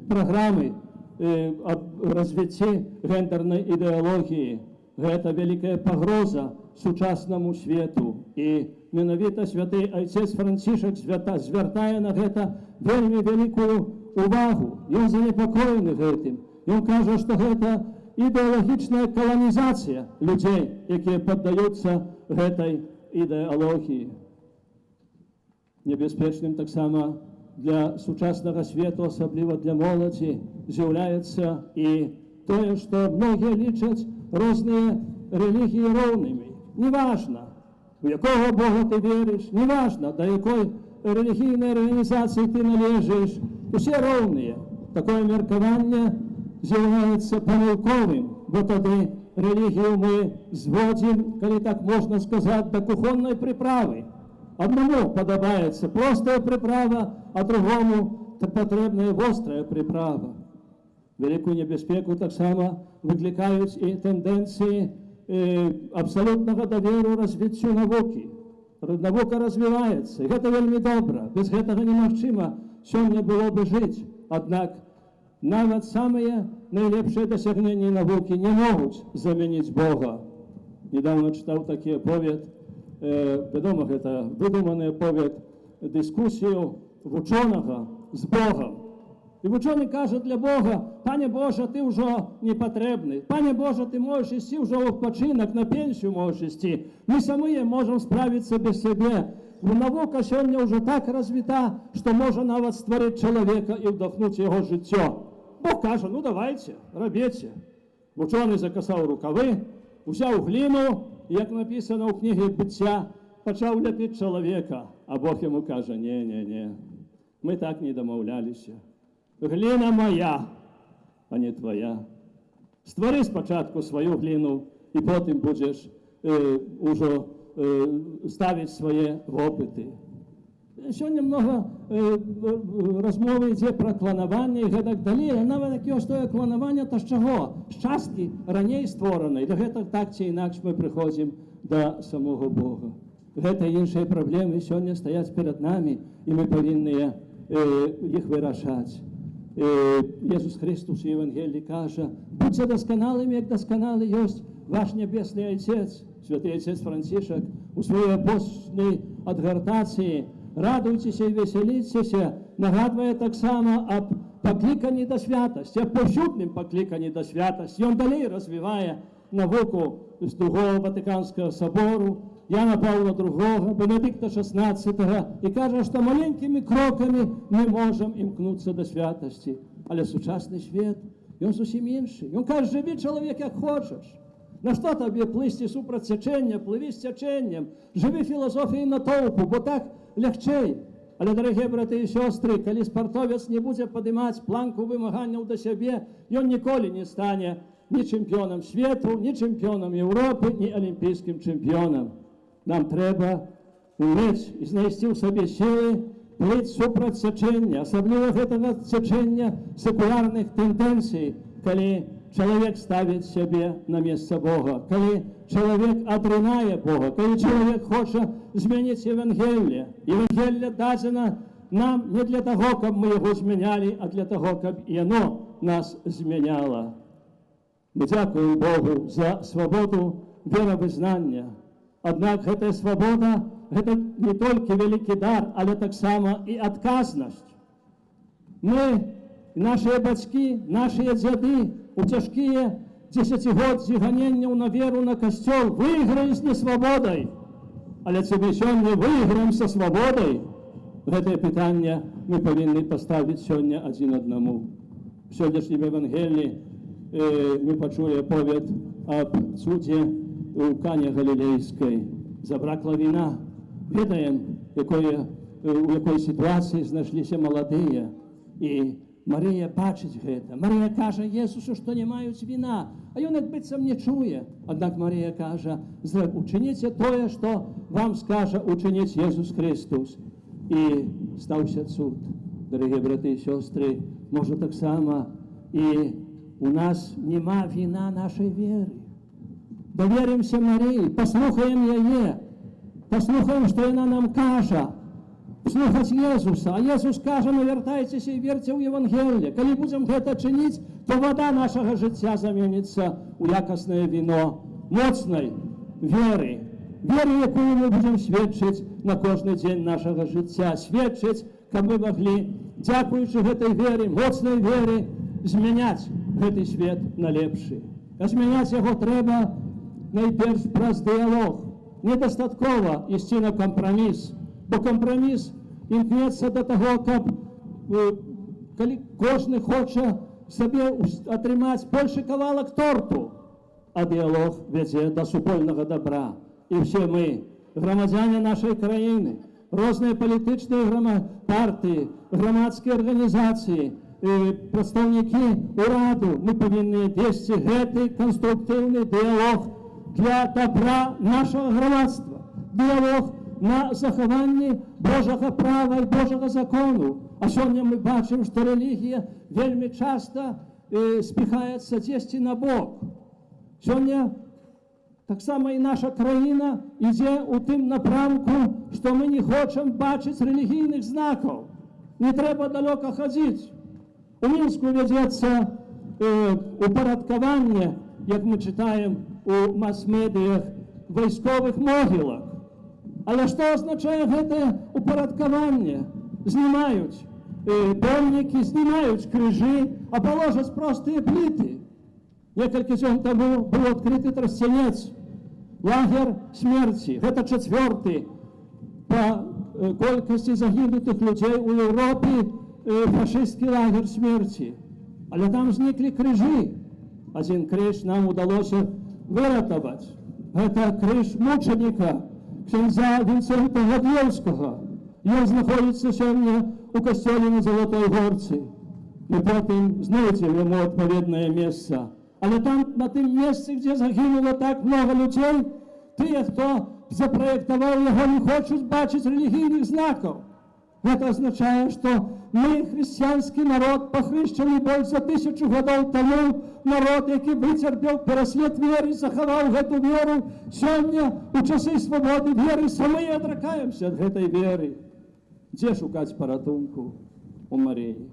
[SPEAKER 6] праграмы аб развіцці гендернай ідэалогіі. Гэта вялікая пагроза сучаснаму свету. І менавіта святы айцец Францішак звяртае на гэта вельмі вялікую увагу. Ён занепакоены гэтым. Ён кажа, што гэта ідэалагічная каланізацыя людзей, якія паддаюцца гэтай ідэалогіі. Небяспечным таксама для сучаснага свету, асабліва для моладзі, з'яўляецца і тое, што многія лічаць розныя рэлігіі роўнымі. Неважна, у якога Бога ты верыш, неважна, да якой рэлігійнай арганізацыі ты належыш, усе роўныя. Такое меркаванне з'яўляецца памылковым, бо тады рэлігію мы зводзім, калі так можна сказаць, да кухоннай прыправы. Аднаму падабаецца простая прыправа, а другому патрэбная вострая прыправа. Вялікую небяспеку таксама выклікаюць і тэндэнцыі абсалютнага даверу развіццю навукі. Навука развіваецца, і гэта вельмі добра. Без гэтага немагчыма сёння было бы жыць. Аднак нават самыя найлепшыя дасягненні навукі не могуць замяніць Бога. Недавно чытаў такі аповед, вядома, гэта выдуманы аповед, дыскусію вучонага з Богам. І вучоны кажа для Бога: «Пане Божа, ты ўжо не патрэбны. Пане Божа, ты можаш ісці ўжо ў адпачынак, на пенсію можаш ісці. Мы самыя можам справіцца без сябе. Навука сёння ўжо так развіта, што можа нават стварыць чалавека і ўдохнуць яго жыццё». Бог кажа: «Ну давайце, рабіце». Вучоны закасаў рукавы, узяў гліну, як напісана ў кнігі «Быцця», пачаў ляпіць чалавека. А Бог яму кажа: «Не, мы так не дамаўляліся. Гліна моя, а не твоя. Ствары спачатку сваю гліну, і потым будзеш ужо ставіць свае вопыты». Сёння много размовы ідзе пра кланаванне і гэтак далей. А нават такое, што кланаванне, то з чаго? З часткі раней створанай. Да гэтак так ці інакш мы прыходзім да самого Бога. Гэта іншыя праблемы сёння стаяць перад намі, і мы павінны іх вырашаць. Jesús Христос у Евангелии кажа: «Будьте досконалыми, як досконалы ёсць ваш небесный Отец». Святый Отец Францішак у своей апостольной адгартацыі «Радуйтеся і веселіцеся» нагадвае таксама аб пакліканні да святасці, аб паўсюдным пакліканні да святасці. Ён далей развівае навуку з другого Ватыканскага собору, Яна Павла II, Бенедикта XVI, і кажа, што маленькімі крокамі мы можам імкнуцца да святасці. Але сучасны свет, ён зусім іншы. Ён кажа: «Жыві, чалавек, як хочаш. На што табе плысці супраць цячэння, плыві з цячэннем. Жыві філасофіяй натоўпу, бо так лягчэй». Але, дарагія браты і сёстры, калі спартовец не будзе падымаць планку вымаганняў да сябе, ён ніколі не стане ні чэмпіёнам свету, ні чэмпіёнам Еўропы, ні алімпійскім чэмпіёнам. Нам трэба умець і знайсці ў сабе сілы плыць супраць цячэння, асабліва гэтага цячэння секулярных тэндэнцый, калі чалавек ставіць сябе на месца Бога, калі чалавек адрынае Бога, калі чалавек хоча змяніць Евангелие. Евангелие дадзена нам не для таго, каб мы яго змянялі, а для таго, каб яно нас змяняла. Мы дзякуем Богу за свабоду веравызнання. Аднак гэтая свабода – гэта не толькі вялікі дар, але таксама і адказнасць. Мы, нашыя бацькі, нашыя дзяды у цяжкія дзесяцігоддзі ганенняў на веру на касцёл выйгралі з несвабодай. Але ці мы сёння выйграем са свабодай? Гэтае пытанне мы павінны паставіць сёння адзін аднаму. В сённяшнім Евангеліі мы пачулі аповед аб цудзе у Кане Галілейскай. Забракла віна. Ведаем, у якой сітуацыі знайшліся маладыя. І Марыя бачыць гэта. Марыя кажа Jesусу, што не маюць віна, а ён як быццам не чуе. Аднак Марыя кажа, учыніце тое, што вам скажа учыніць Jesús Христос. І стаўся цуд. Дарагія браты і сёстры, можа таксама і у нас нема віна нашай веры. Даверимся Марыі, паслухаем яе, паслухаем, што яна нам кажа. Слухаць Jesúса, а Jesús кажа, навяртайцеся і верце ў Евангелие. Калі будзем гэта чыніць, то вода нашага жыцця заменіцца ў якаснае віно моцнай веры. Веры, якую мы будзем сведчыць на кожны дзень нашага жыцця. Сведчыць, каб мы маглі, дзякуючы гэтай веры, моцнай веры, змяняць гэты свет на лепшы. А змяняць яго трэба найперш праз дыялог. Недастаткова ісці на кампраміс, бо кампраміс імкнецца да таго, каб калі кожны хоча сабе атрымаць большы кавалак торту, а дыялог вядзе да супольнага добра. І все мы, грамадзяне нашай краіны, розныя палітычныя партыі, грамадскія арганізацыі, прадстаўнікі ураду, мы павінны весці гэты канструктыўны дыялог для добра нашага грамадства. Дыялог на захаванні Божага права і Божага закону. А сёння мы бачым, што рэлігія вельмі часта спіхаецца дзесьці на бок. Сёння таксама і наша краіна ідзе ў тым напрамку, што мы не хочам бачыць рэлігійных знакаў. Не трэба далёка хадзіць. У Мінску вядзецца упарадкаванне, як мы чытаем у мас-медыях, вайсковых могілак. Але што азначае гэтае упарадкаванне? Знімаюць помнікі, знімаюць крыжы, а паложаць простыя пліты. Некалькі дзён таму быў адкрыты Трасцянец, лагер смерці. Гэта 4-й па колькасці загінутых людзей у Еўропе фашысцкі лагер смерці. Але там зніклі крыжы. Адзін крыж нам удалося выратаваць. Гэта крыж мучаніка, ксяндза Вінцэнта Гадлеўскага. Ён знаходзіцца сёння у касцёле на Залатой Горцы. Мы потым знойдзем яму адпаведнае месца. Але там, на тым месцы, дзе загінула так много людзей, тыя, хто запраектаваў яго, не хочуць бачыць рэлігійных знакаў. Гэта азначае, што мы, хрысціянскі народ, пахрышчаны больш за 1000 гадоў таму, народ, які выцерпеў пераслед веры, захаваў гэту веру, сёння, у часы свабоды веры, самі адракаемся ад гэтай веры. Дзе шукаць паратунку? У Марыі.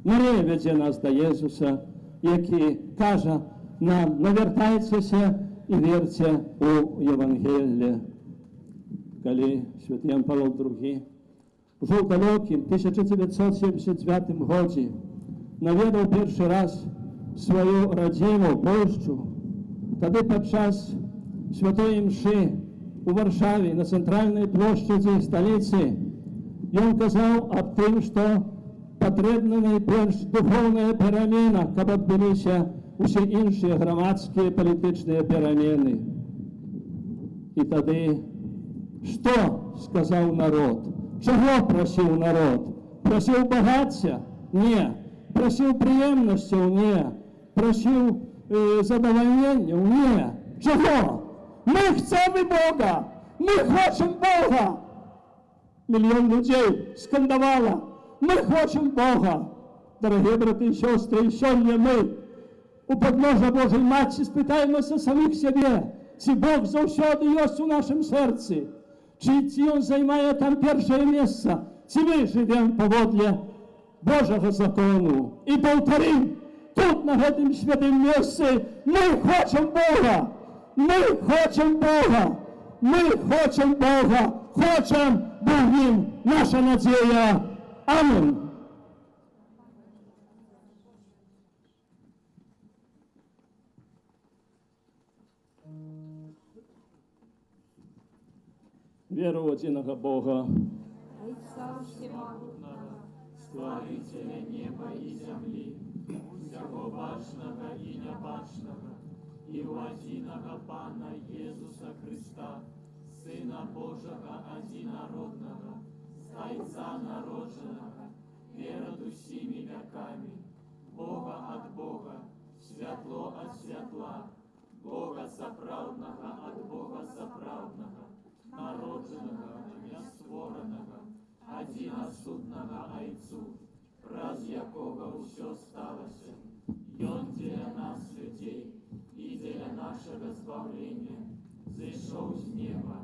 [SPEAKER 6] Марыя вядзе нас да Jesúsa, які кажа нам, навяртайцеся і верце у Евангелие. Калі святы Ян Павел II ужо ў далёкім 1979 годзе наведаў першы раз сваю радзіму, Польшчу, тады падчас святой імшы у Варшаве на цэнтральнай плошчадзі сталіцы ён казаў аб тым, што патрэбна найперш духоўная перамена, каб адбыліся усе іншыя грамадскія палітычныя перамены. І тады што сказаў народ? Чого просив народ? Просив багаття? Ні. Просив приємності? Ні. Просив задовольнення? Ні. Чого? Ми хочемо Бога! Ми хочемо Бога! Мільйон людей скандувало: ми хочемо Бога! Дорогі брати і сестри, сьогодні ми у подножжя Божої Матці спитаємося самих себе, чи Бог завжди є у нашому серці, чи Він займає там перше місце, чи ми живемо поводле Божого закону. І повторим, тут, на цьому святому місці, ми хочемо Бога! Ми хочемо Бога! Ми хочемо Бога! Хочемо, бо Він наша надія! Амінь! Віру в одиного Бога,
[SPEAKER 1] Створителя неба и земли, всего башного и небашного, и у одиного Пана Иисуса Христа, Сына Божьего одинородного, с Отца народженного, перед усими веками, Бога от Бога, святло от святла, Бога соправдного от Бога соправдного, народженного, нестворенного, одиносудного Отцу, раз якого все сталося, и Он для нас, людей, и для нашего збавления, зайшов з неба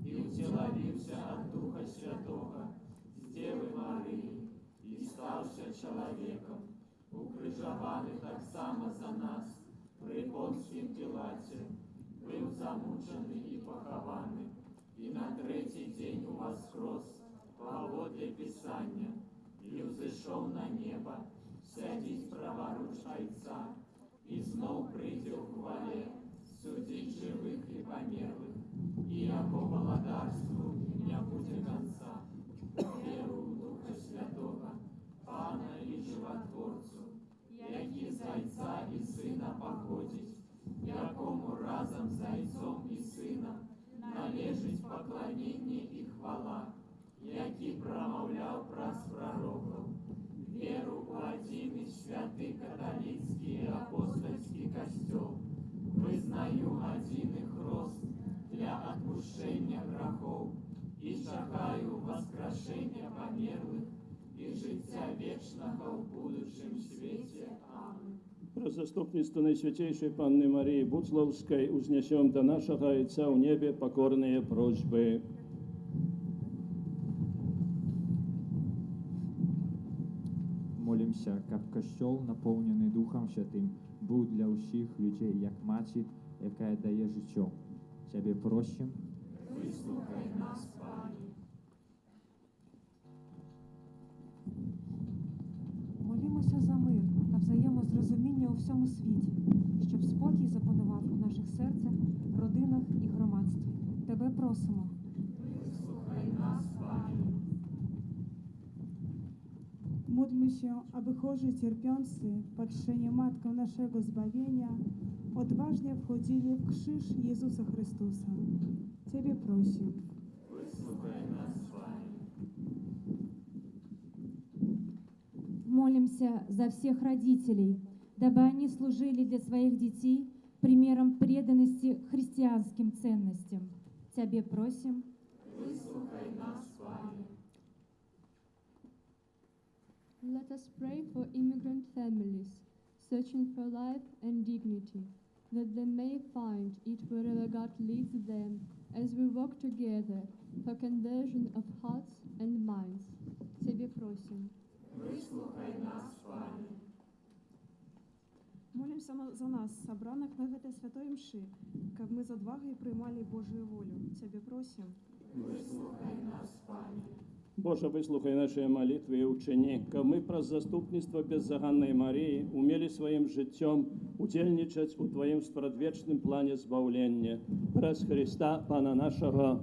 [SPEAKER 1] и утеловился от Духа Святого, с Девы Марии, и стався человеком, укрыжованный так само за нас, при Понтским Пилате, был замученный и похованный, и на третий день воскрес, поводле Писания, и взошел на небо, сядись праворуч Отца, и знов прийде в хвале, судить живых и померлых, и яко благодарству не будет конца. Веру в Духа Святого, Пана и Животворцу, який з Отца і Сина походить, якому разом з Отцом і Сином належить поклонение и хвала, який промовляв праз пророков, веру у один и святый католицкий и апостольский костел, вызнаю один их рост для отпущения грехов, и чекаю воскрешения померлых и життя вечного в будущем свете. Аминь.
[SPEAKER 6] Про заступництво Найсвятейшей Панны Марии Буцловской узнесем до нашего Отца в небе покорные просьбы.
[SPEAKER 9] Молимся, каб костёл, наповнений Духом Святим, був для усіх людей, як маті, яка дає життя. Тебе просим.
[SPEAKER 1] Вислухай нас, Пане.
[SPEAKER 10] Молімося за мир та взаємозрозуміння у всьому світі, щоб спокій запанував у наших серцях, родинах і громадстві. Тебе просимо.
[SPEAKER 1] Вислухай нас, Пане.
[SPEAKER 11] Módlmy się, aby chorzy cierpiący patrzenie Matką naszego zbawienia odważnie wchodzili w krzyż Jezusa Chrystusa. Ciebie prosimy.
[SPEAKER 1] Вислухай нас, Пане.
[SPEAKER 4] Молимся за всех родителей, дабы они служили для своих детей примером преданности христианским ценностям. Тебе просим.
[SPEAKER 1] Выслухай нас, Пане.
[SPEAKER 12] Let us pray for immigrant families searching for life and dignity, that they may find it wherever God leads them as we work together for conversion of hearts and minds. Тебе просим.
[SPEAKER 1] Выслухай нас, Пане.
[SPEAKER 11] Молимся за нас, собраних на этой святой мши, как мы с отвагой приймали Божию волю. Тебе просим.
[SPEAKER 1] Выслухай нас, Пане.
[SPEAKER 6] Боже, выслухай наши молитвы и учини, как мы про заступництво беззаганной Марии умели своим життем удельничать у Твоим спрадвечным плане збавления. През Христа, Пана нашего.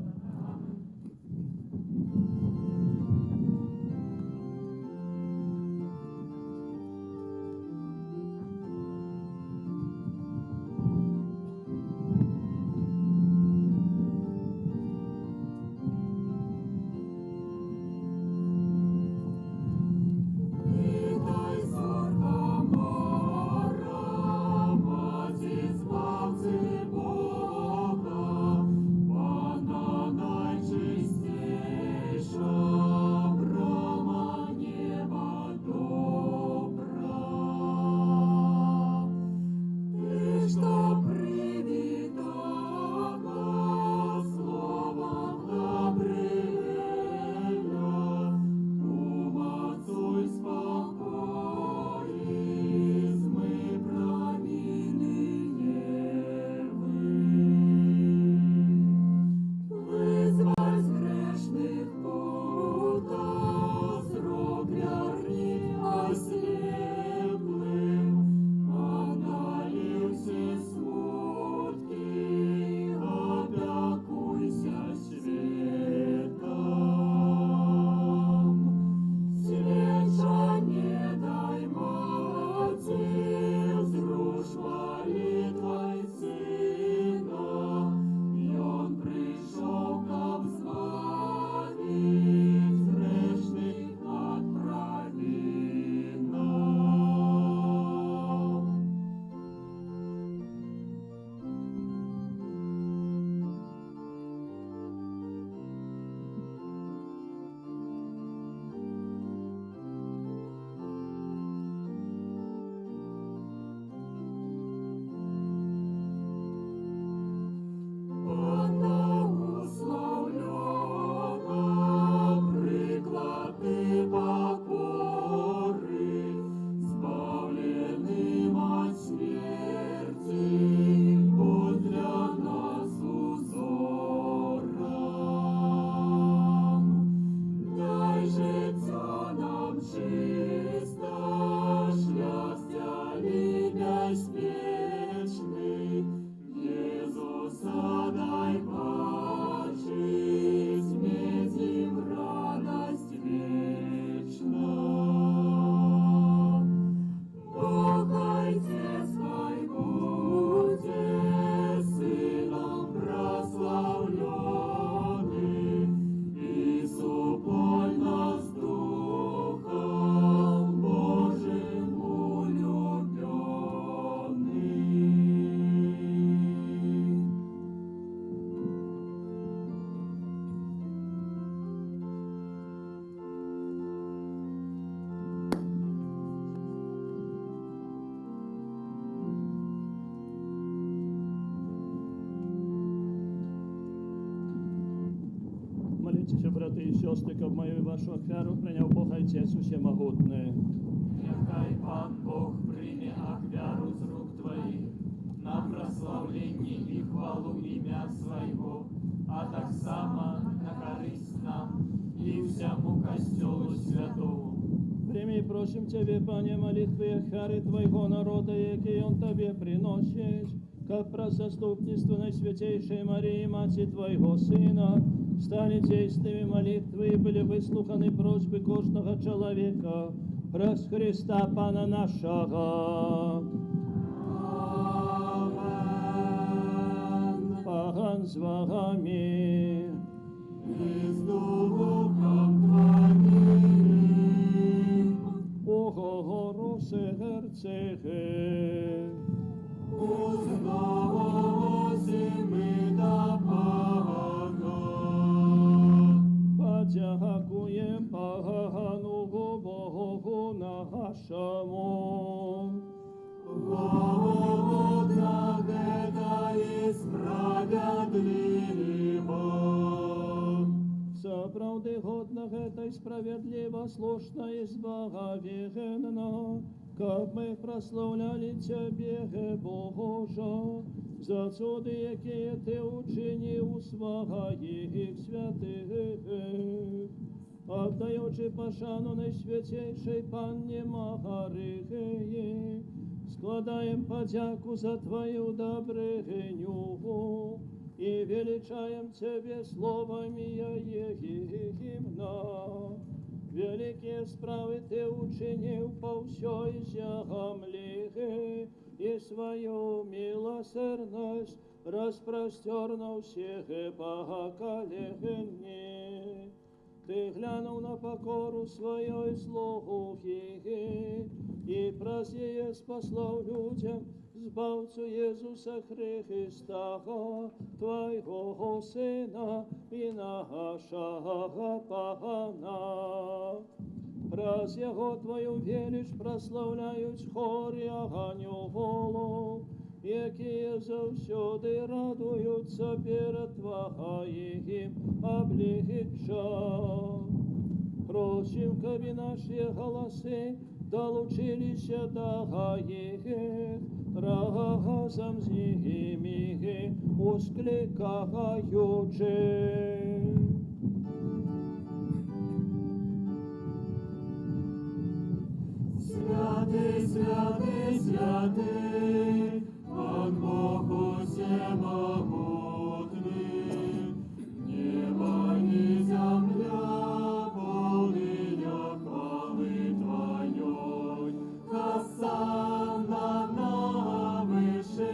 [SPEAKER 6] брати і сестри, каб мою вашу ахвяру прийняв Бог Отець Усемогутний.
[SPEAKER 1] Нехай Пан Бог прийме ахвяру з рук Твоїх на прославлення і хвалу ім'я Свого, а так само на користь нам і всьому костелу святому.
[SPEAKER 6] Прими и просим Тебе, Пане, молитвы и ахвяры Твоего народа, який он Тебе приносит, как про заступництво Наисвятейшей Марии, Мати Твоего Сына, стали действиями молитвы и были выслуханы просьбы кожного человека, праз Христа Пана нашего. Амен. Пан с вами.
[SPEAKER 1] И с Духом Твоим.
[SPEAKER 6] Ого, серце,
[SPEAKER 1] Узносим до Бога.
[SPEAKER 6] подякуєм Пану Богу нашому.
[SPEAKER 1] Годно это и справедливо.
[SPEAKER 6] Заправди годно это и справедливо, слушно и благовенно, как мы прославляли Тебе, Боже, за чуды, якие Ты учинил у своих святых, отдаючи пошану Найсвятейшей Панне Марии, складаем подяку за Твою добрыню и величаем Тебе словами гимна. Великие справы Ты учинил по всей земле, и свою милосердность распростер на всех поколения. Ты глянул на покору своей слуги, и просие спаслал людям Збавцу Иисуса Христа, Твоего Сына и нашего Пана. Раз Его Твою велич прославляють хорі ангелов, які завсюди радуються перед Твоїм обличчям. Просим, каби наши голоси долучилися до їх, разом з ними ускликаючи.
[SPEAKER 1] Святый, святый, святый, Пан Бог всемогутный, небо и земля полные хвалы Твоей. Хосанна на вышинях,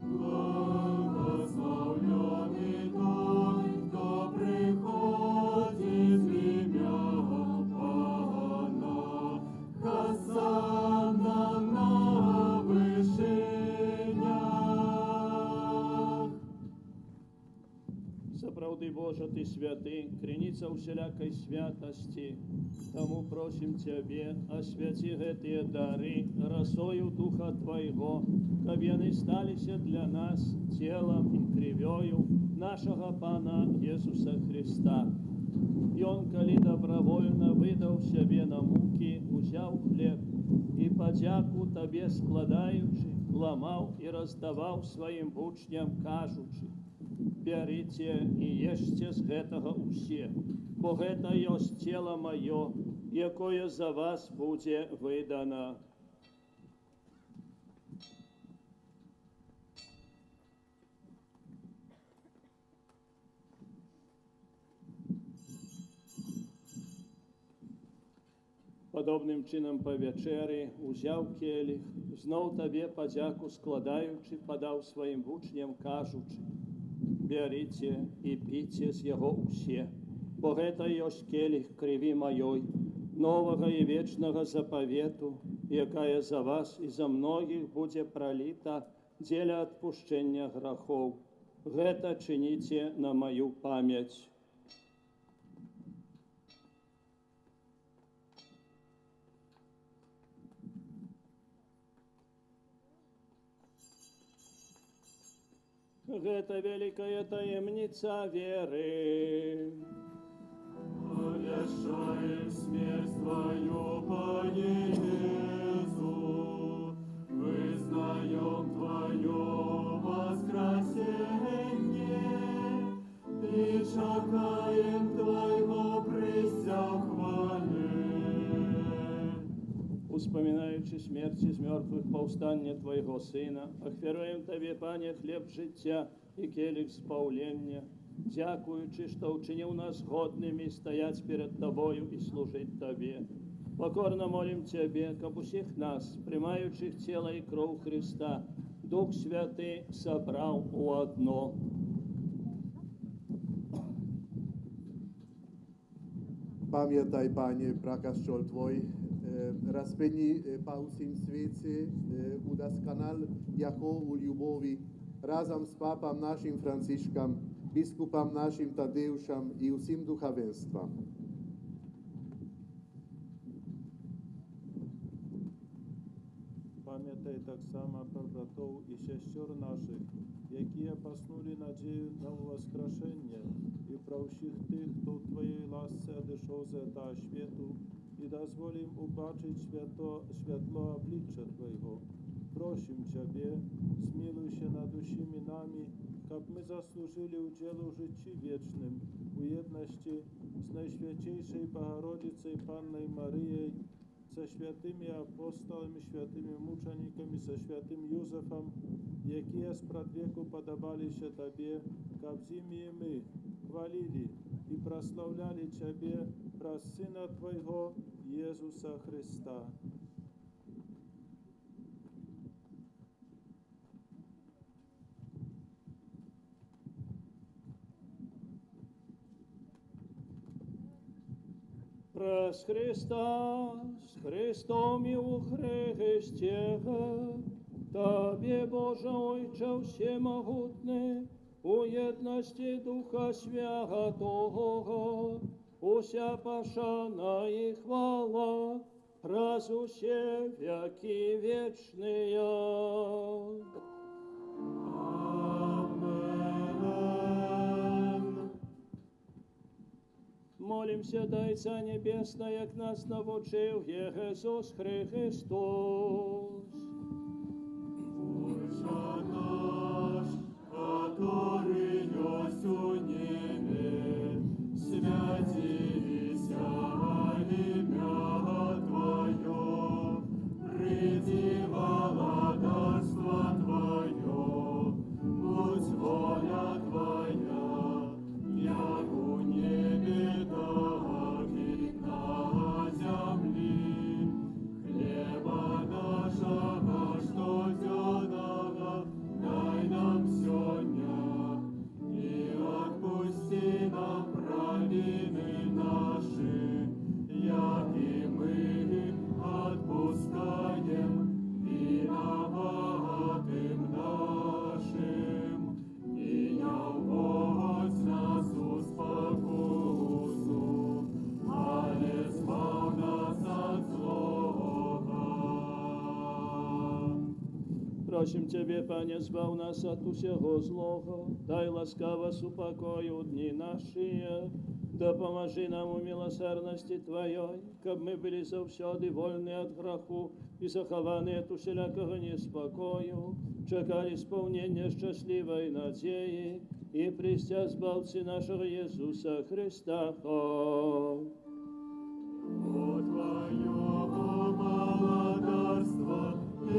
[SPEAKER 1] благословленный Той, кто приходит в имя Пана. Хосанна на вышинях.
[SPEAKER 6] Заправди Боже, Ты святый, криница усялякой святости. Тому просим Тебе, освяти эти дары росою Духа Твоего, как они сталися для нас телом и кровью нашего Пана Иисуса Христа. И Он, коли добровольно выдал себе на муки, взял хлеб и подяку Тебе складаючи, ломал и раздавал своим учням, кажучи: берите и ешьте з гэтага усе, бо гэта ёсць тело маё, якое за вас будзе выдано. Подобным чином по вечері узяв келих, знов Тебе подяку складаючи, подав своїм учням, кажучи: берите і пійте з його усе, бо гэта ёсць келих крові маёй, нового і вечного заповету, якая за вас і за многих будзе пролита дзеля отпущення грахов. Гэта чините на мою память. Гэта великая таємниця веры.
[SPEAKER 1] Обещаем смерть Твою, Пане Иисус, вызнаем Твое воскресение и чекаем Твоего присяхваления.
[SPEAKER 6] Успоминаючи смерть из мертвых повстання Твоего Сина, ахвяруем Тебе, Пане, хлеб життя і келих збавлення, дякуючи, що учинив нас годными стоять перед Тобою и служить Тебе. Покорно молим Тебе, как усіх нас, приймаючих тіло і кров Христа, Дух Святий собрав у одно.
[SPEAKER 13] Pamiętaj, Panie, pra Kościół Twój, rozpędzi po всім світі, удосконал його у любові, разом з папом нашим Францишком, біскупом нашим Тадеушем і усім духовенством.
[SPEAKER 14] Пам'ятай так само про братов і сестер наших, які поснули надію на воскрешення, і про всіх тих, хто в Твоїй ласці одійшов з цього світу, і дозволим убачить світло обличчя Твоєго. Просим Тебе, змилуйся над усіми нами, щоб ми заслужили уділу в житті вічним, у єдності з Найсвятейшою Богородицею Панною Марією, со святими апостолами, святими мучениками, со святим Юзефом, які спрадвеку подобалися Тебе, как зими мы хвалили и прославляли Тебе про Сына Твоего Иисуса Христа.
[SPEAKER 6] Прес Христа, с Христом и у Христе, Тебе, Боже Отче всемогутний, у єдності Духа Святого, уся пошана и хвала, раз усе веки вечные. Молимся, дай Царь Небесный, як нас навчив Иисус Христос.
[SPEAKER 1] Отче наш, который есть у небе, святися имя Твое, приди владарство Твое, будь воля Твоя, як у небе, так и на земле. Хлеба нашего штоденного дай нам сегодня, и отпусти нам провины наши, як и мы отпускаем виноватым нашим, и не вводь нас в спокусу, але избав нас от злого.
[SPEAKER 6] Просим Тебе, Пане, збав нас от усього злого, дай ласкаво супокою дни наші, да поможи нам у милосердности Твоей, как мы были завсёды вольны от греху и захованы от усілякого неспокою, чекали исполнения счастливой надеи и пристя збавцы нашего Иисуса Христа.
[SPEAKER 1] О Твоего благодарства и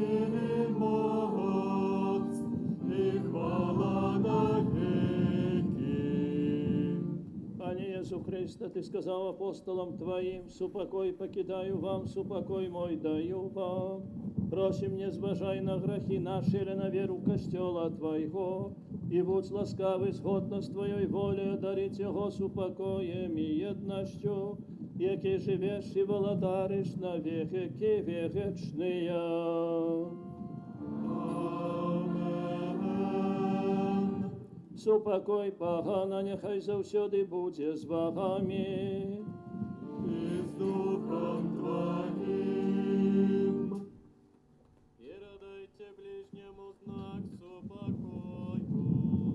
[SPEAKER 1] моц, и хвала навеки.
[SPEAKER 6] Пане Иисус Христе, Ты сказал апостолам Твоим, «Супокой покидаю вам, супокой мой даю вам». Просим, не зважай на грехи наши или на веру Костела Твоего, и будь ласкавый згодно с Твоей волей одарить Его супокоем и едностью, яке живешь и владаришь на веки вечные. Супокой погана, нехай завсёды буде з вами.
[SPEAKER 1] И с Духом Твоим.
[SPEAKER 8] И радайте ближнему знак супокою.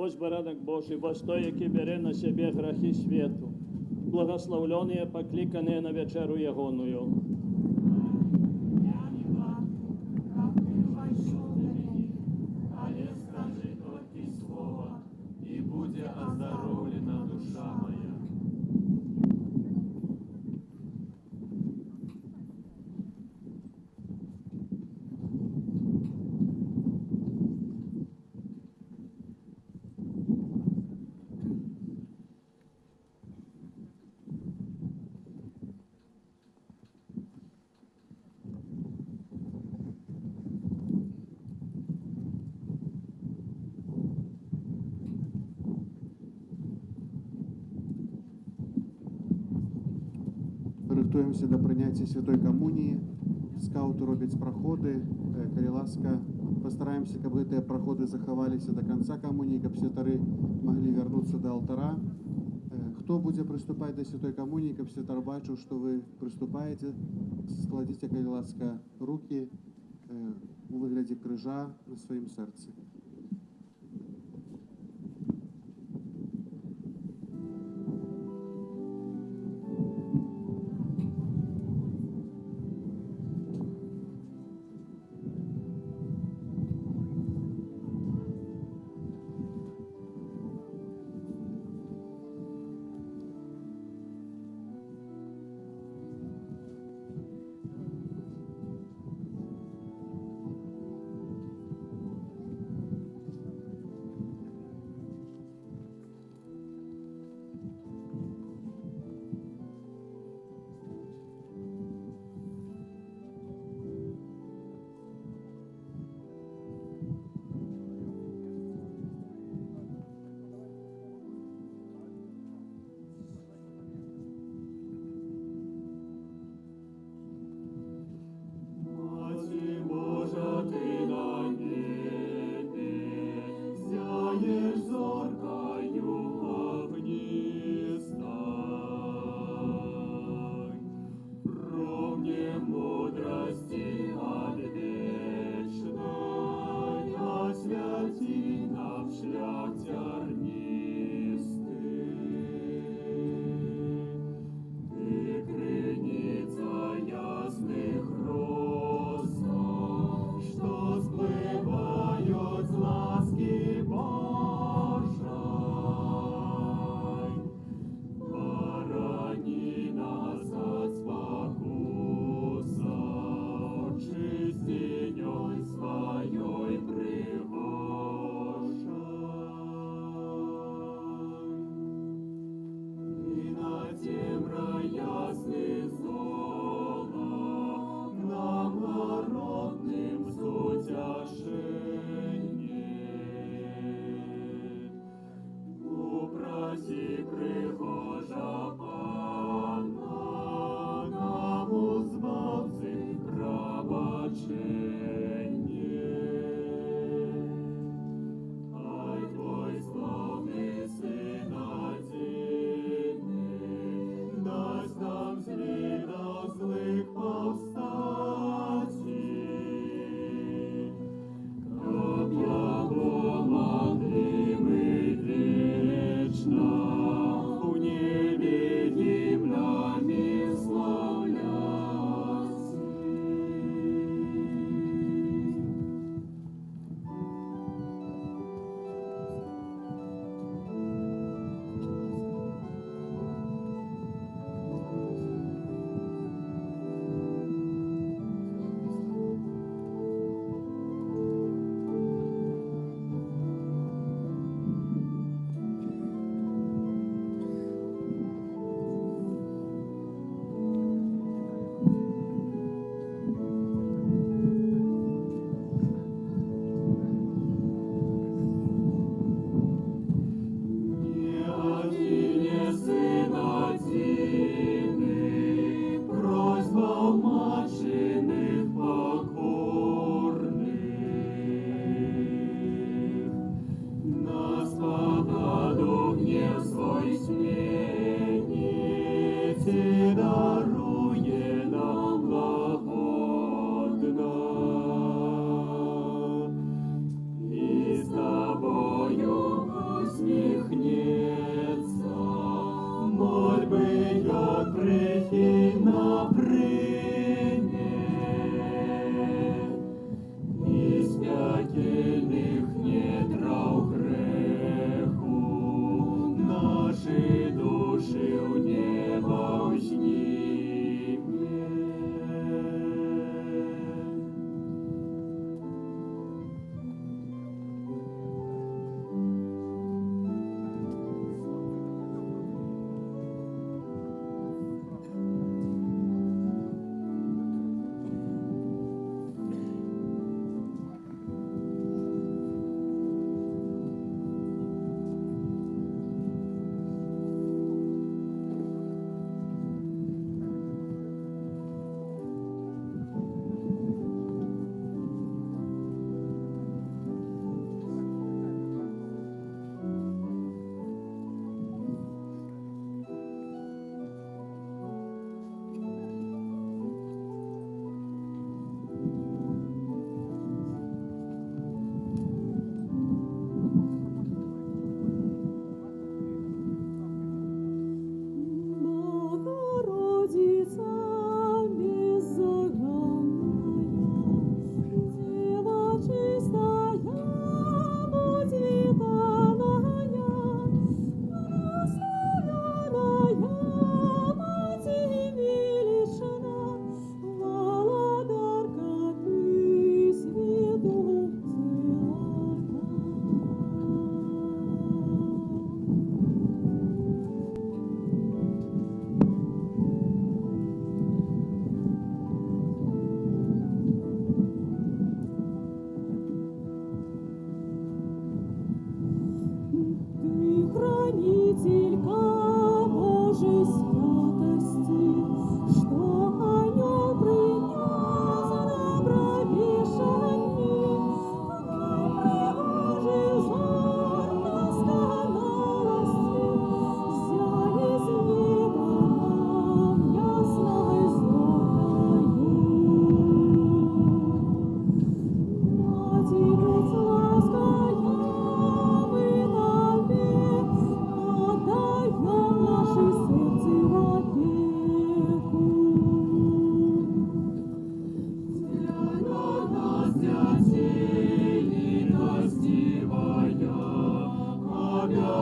[SPEAKER 6] ось баранок Божий, ось той, який бере на себе грехи світу. Благословленные, покликанные на вечеру ягоную.
[SPEAKER 1] Але скажи только слово, и будет оздоровлена душа моя.
[SPEAKER 13] Рихтуємося до прийняття Святої Комунії. Скаути роблять проходи. Коли ласка, постараємося, щоб ці проходи заховалися до кінця комунії, щоб святари могли вернутися до алтаря. Хто буде приступати до Святої Комунії, щоб святар бачив, що ви приступаєте, складіть, коли ласка, руки у вигляді крижа на своїм серці.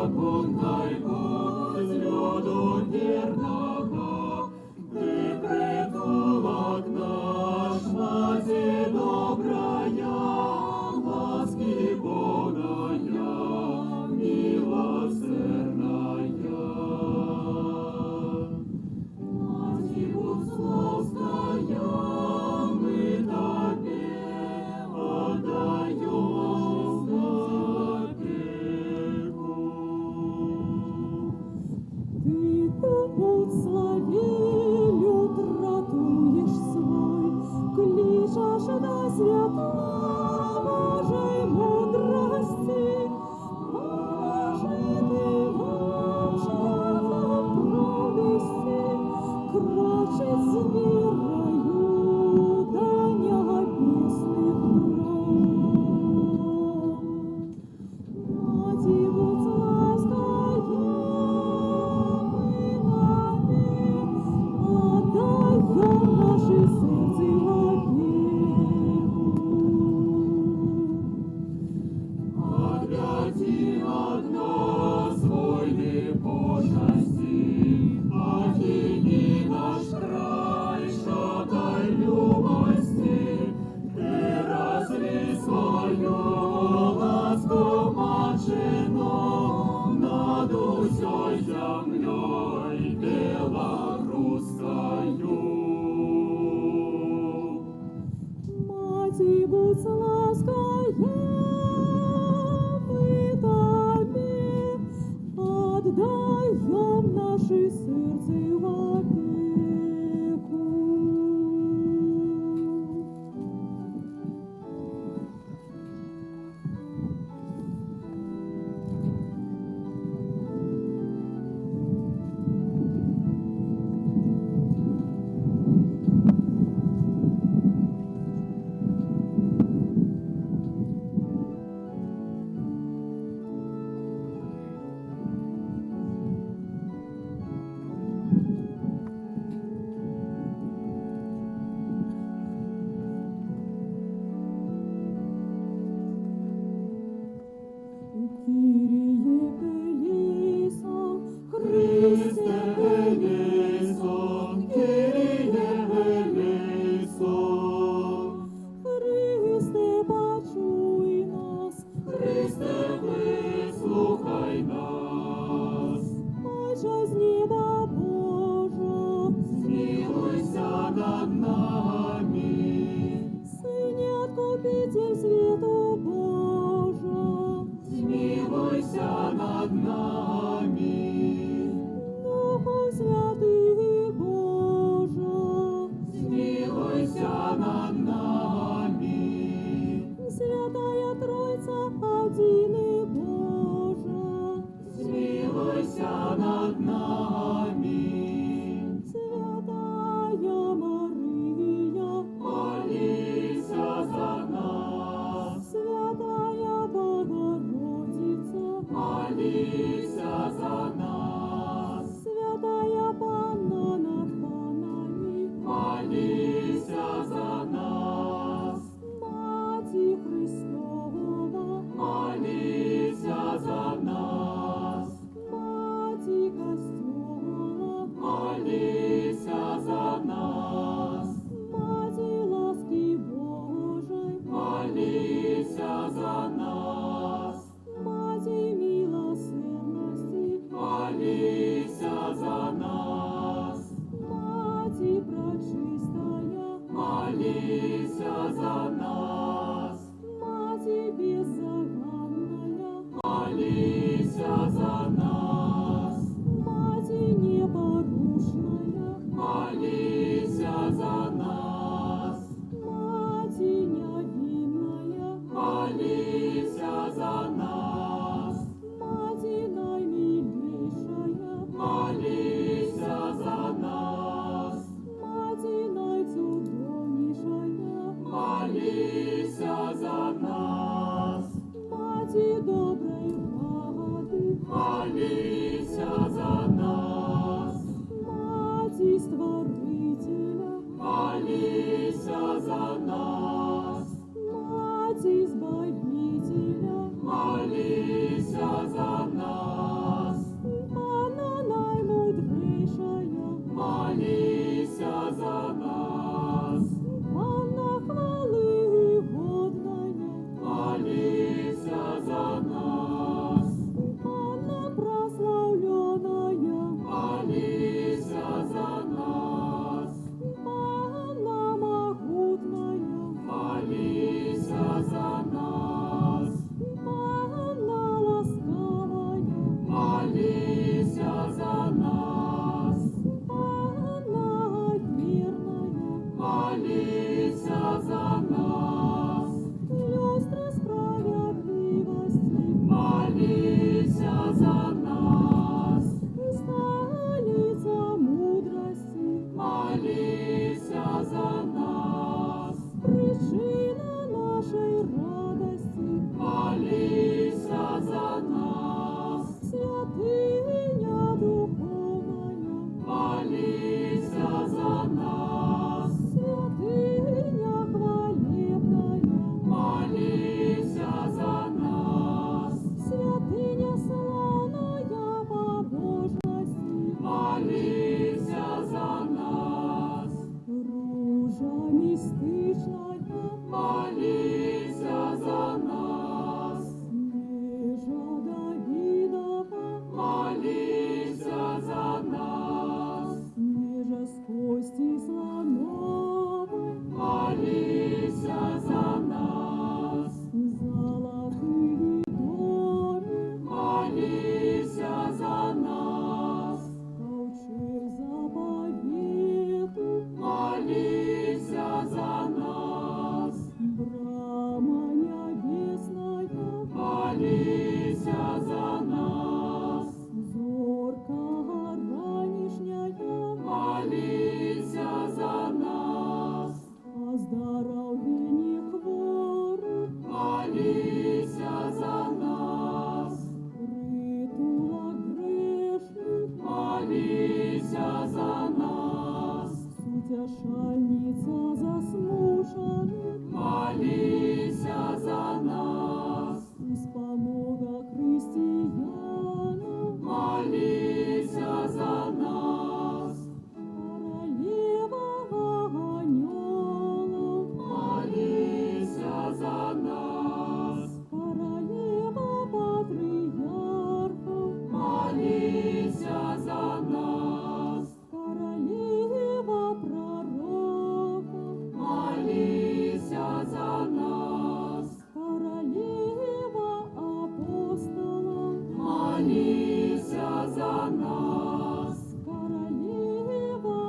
[SPEAKER 1] покунай будь люду вірного, ти притулок наш, Маті добрая, ласки Богая, милосердная. Маті Богословская, мы Тебе отдаем опеку.
[SPEAKER 15] Ты путь славелью тратуешь свой, кличешь до свята Божьей мудрости. Поможи ты нам шагом провести, кроче с верою до небесных врат. Маті будь лаская, отдаем наши сердца в опеку.
[SPEAKER 1] Отвяти от нас войны пошести, охини наш край шатой любости. Ты разли свою ласку мачину над усей землей белорусскою.
[SPEAKER 15] Маті будь лаская, мы Тебе отдаем наши сердца в опеку.
[SPEAKER 1] Христе елейсон, Кирие елейсон.
[SPEAKER 15] Христе, почуй нас,
[SPEAKER 1] Христе, вислухай нас.
[SPEAKER 15] Отче з неба Божа,
[SPEAKER 1] Змилуйся над нами.
[SPEAKER 15] Сыне Откупитель свету Божа,
[SPEAKER 1] Змилуйся над нами.
[SPEAKER 15] Духу Святый Божа,
[SPEAKER 1] Змилуйся над нами.
[SPEAKER 15] Святая Тройца, один и Божа,
[SPEAKER 1] Змилуйся над нами.
[SPEAKER 15] Святая Мария,
[SPEAKER 1] Молися за нас.
[SPEAKER 15] Святая Богородица,
[SPEAKER 1] Молися за нас.
[SPEAKER 15] Святая Панна над панами,
[SPEAKER 1] Молися за нас.
[SPEAKER 15] Маті Христова,
[SPEAKER 1] Молися за нас.
[SPEAKER 15] Маті Костьола,
[SPEAKER 1] Молися за нас.
[SPEAKER 15] Маті ласки Божой,
[SPEAKER 1] Молися за нас.
[SPEAKER 15] Маті милосердности,
[SPEAKER 1] Молися за нас.
[SPEAKER 15] Маті пречистая,
[SPEAKER 1] Молися за нас.
[SPEAKER 15] Маті беззаганная,
[SPEAKER 1] Молися за нас.
[SPEAKER 15] Маті непорушная,
[SPEAKER 1] Молися за нас.
[SPEAKER 15] Маті невинная,
[SPEAKER 1] Молися за нас.
[SPEAKER 15] Маті наимилейшая,
[SPEAKER 1] Молися за нас.
[SPEAKER 15] Маті найцудовнейшая,
[SPEAKER 1] Молися за нас.
[SPEAKER 15] Маті доброй
[SPEAKER 1] молися за нас.
[SPEAKER 15] Столица мудрости,
[SPEAKER 1] Молися за нас.
[SPEAKER 15] причина нашей радости,
[SPEAKER 1] Молися за нас.
[SPEAKER 15] святыня духовная,
[SPEAKER 1] Молися за нас.
[SPEAKER 15] святыня хвалебная,
[SPEAKER 1] Молися за нас.
[SPEAKER 15] святыня славная побожности,
[SPEAKER 1] Молися за нас.
[SPEAKER 15] ружа мистичная,
[SPEAKER 1] Молися за нас.
[SPEAKER 15] снежа Давидова,
[SPEAKER 1] Молися за нас.
[SPEAKER 15] снежа с кости слоновой,
[SPEAKER 1] Молися за нас.
[SPEAKER 15] золотые доли,
[SPEAKER 1] Молися за нас.
[SPEAKER 15] ковчег заповеду,
[SPEAKER 1] Молися за нас.
[SPEAKER 15] брама небесная,
[SPEAKER 1] Молися за нас.
[SPEAKER 15] зорка ранешняя,
[SPEAKER 1] Молися за нас.
[SPEAKER 15] о здоровье хворых,
[SPEAKER 1] Молися за нас.
[SPEAKER 15] притула грешных,
[SPEAKER 1] Молися за нас.
[SPEAKER 15] утешальница заслушанных,
[SPEAKER 1] Молися за нас.
[SPEAKER 15] спомога християнам,
[SPEAKER 1] Молися за нас.
[SPEAKER 15] королева ангелов,
[SPEAKER 1] Молися за нас.
[SPEAKER 15] королева патриархов,
[SPEAKER 1] Молися за нас.
[SPEAKER 15] королева пророков,
[SPEAKER 1] Молися за нас.
[SPEAKER 15] королева апостолов,
[SPEAKER 1] Молися за нас.
[SPEAKER 15] королева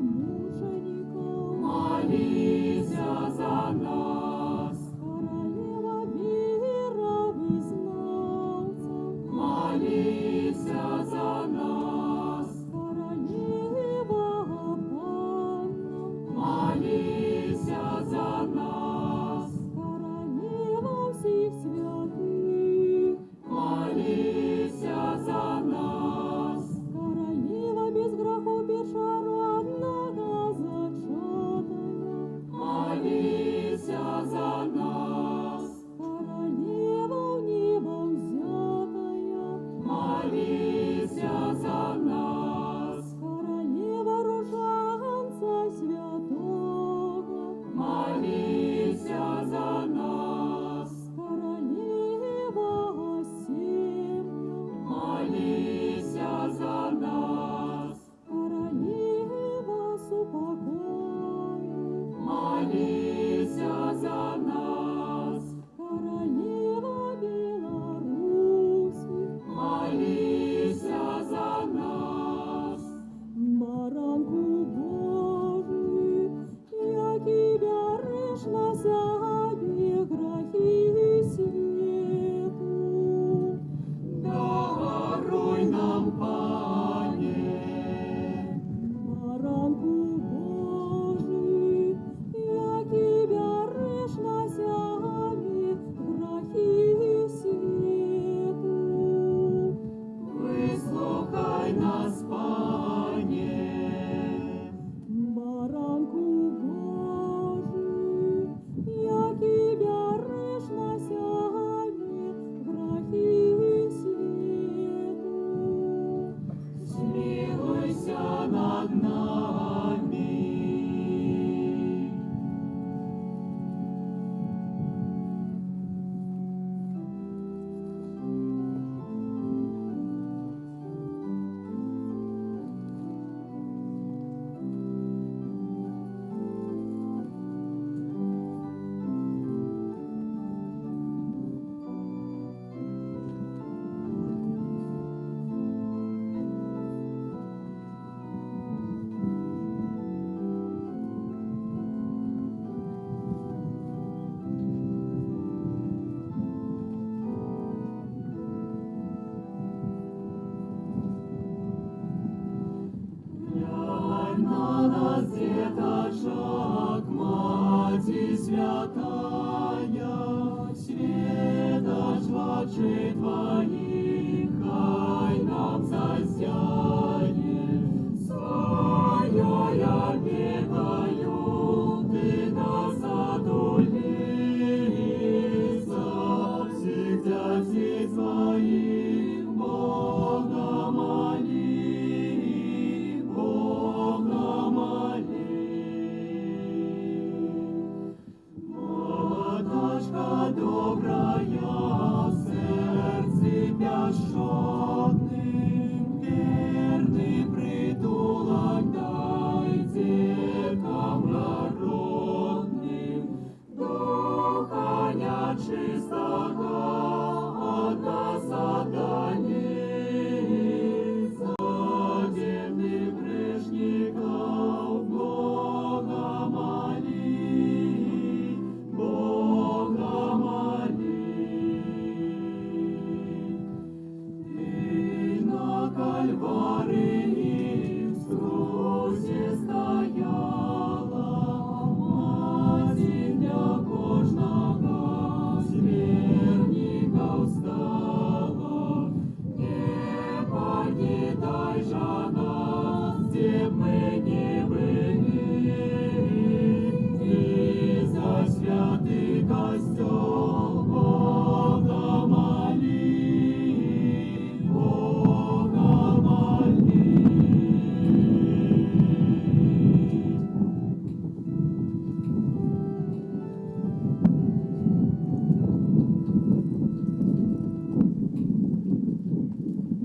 [SPEAKER 15] мучеников,
[SPEAKER 1] Молися за нас.
[SPEAKER 15] королева веровызнавцев,
[SPEAKER 1] Молися за нас.
[SPEAKER 15] королева Панна,
[SPEAKER 1] Молися за нас.
[SPEAKER 15] королева всех святых,
[SPEAKER 1] Молися за нас.
[SPEAKER 15] королева без грехов першородного зачатая,
[SPEAKER 1] Молися за нас.
[SPEAKER 15] королева в небо взятая,
[SPEAKER 1] Молися за нас.
[SPEAKER 15] королева рожанца святого,
[SPEAKER 1] Молися за нас.
[SPEAKER 15] королева семь,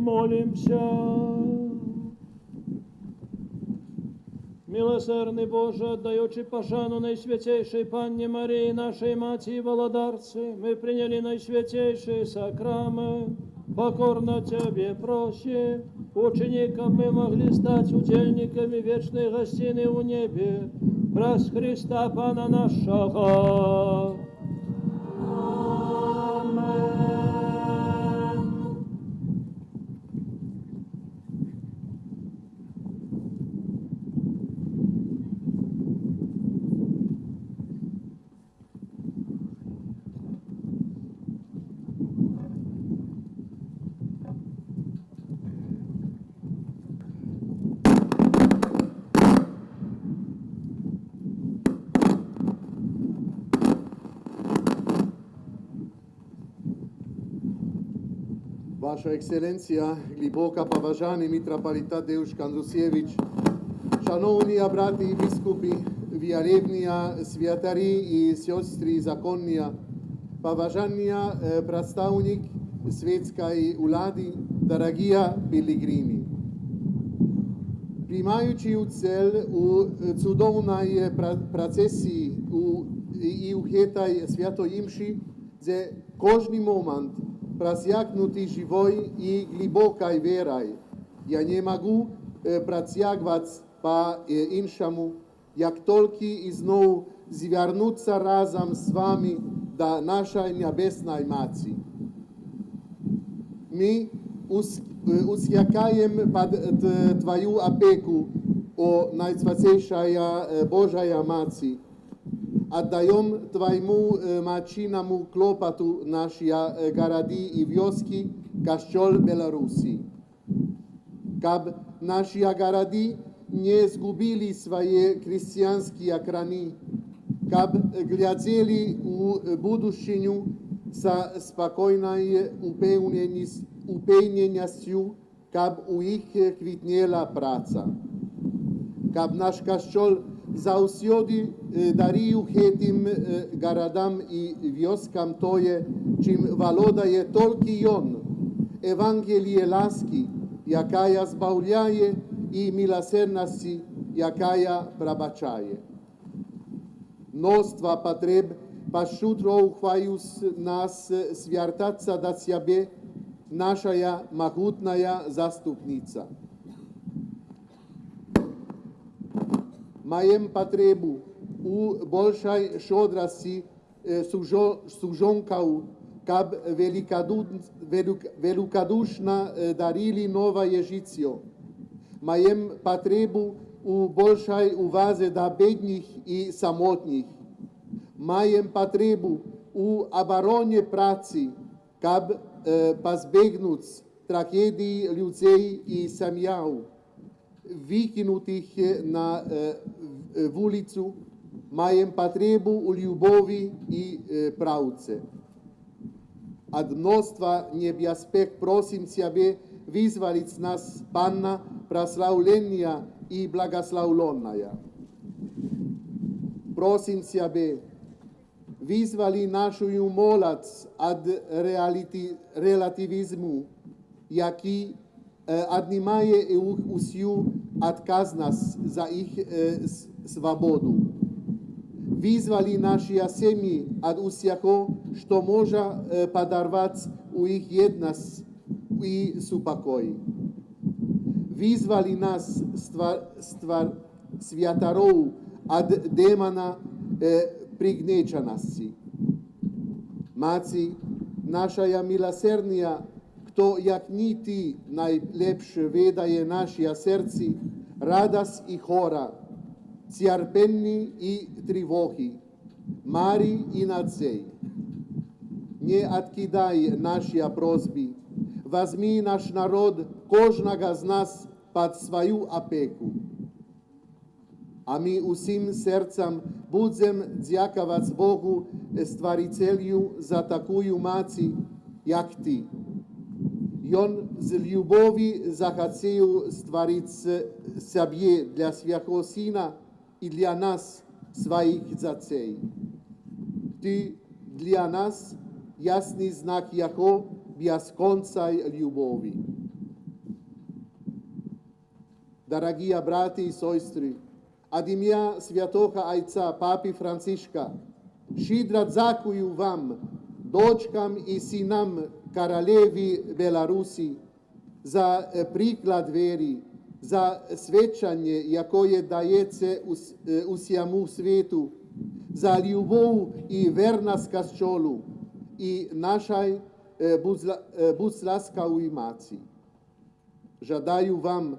[SPEAKER 6] молимся. Милосердний Боже, отдаючи пошану Найсвятейшей Панне Марии, нашей Мати и Володарцы, мы приняли Наисвятейший сакрамент. Покорно Тебе просим, ученикам мы могли стать удельниками вечной гостины у небе, праз Христа Пана нашего.
[SPEAKER 13] Ваша Екселенція, глибока поважаний митрополитат Деуш Кандрусевич, шановні брати і біскупи, віяревнія, святарі і сестри законні, поважання представник світської влади, дорогі пілігрими. Приймаючи участь у чудовній процесі і у хетай святої імші, за кожний момент просякнутий живой і глибокою вірою. Я не можу протягувати по-іншому, як тільки і знову звернутися разом з вами до нашої Небесної Матері. Ми усякаємо під Твою опеку, о Найсвятейшая Божая Матері. Отдаем Твоему мачиному клопоту наши города и вёски, костёл Беларуси. Каб наши города не сгубили свои христианские корни, каб глядели у будущее со спокойной упевненностью, каб у их квитнела праца. Каб наш костёл заусюди дарію этим городам и вёскам тое, чим володає тільки он, Евангеліє ласки, якая збавляє, і милосердності, якая пробачає. Множество потреб пошутро ухваюсь нас свертаться до себе, наша могутная заступница. Маем потребу у большей щедрости служонков, каб великодушно дарили новое житие. Маем потребу у большей увазе до бедных и самотных. Маем потребу у обороне працы, каб позбегнуть трагедии людей и семьяв, викинутых на вулицу. Маем потребу у любови и правце. От множества небезпек просим Тебе вызволить нас, Панна, прославления и благословленная. Просим Тебе, вызволи нашу молодь от релативизму, який отнимає их усю отказность за их свободу. Вызвали наши семьи от усяко, что может подорвать у их едность и супокой. Вызвали нас святоров от демона пригнеченности. Мати, наша милосердная, хто, як ні ти, найлепше ведає наші серці, радость і хора, терпіння і тривоги, марі і надзей. Не откидай наші просьби, возьми наш народ, кожного з нас, під свою опеку. А ми усім серцем будемо дякувати Богу, Створителю, за таку мати, як ти. Он з любові захотів створити себе для свого сина і для нас, своїх дітей. Ти для нас ясний знак його безконечної любові. Дорогие братья и сестры, от имя святого Отца Папы Франциска, щедро дякую вам, дочкам и синам королевы Беларуси, за приклад віри, за свідчення, яке дається усьому світу, за любов і вірність Костюлу і нашій будь ласкавій Матці. Жадаю вам,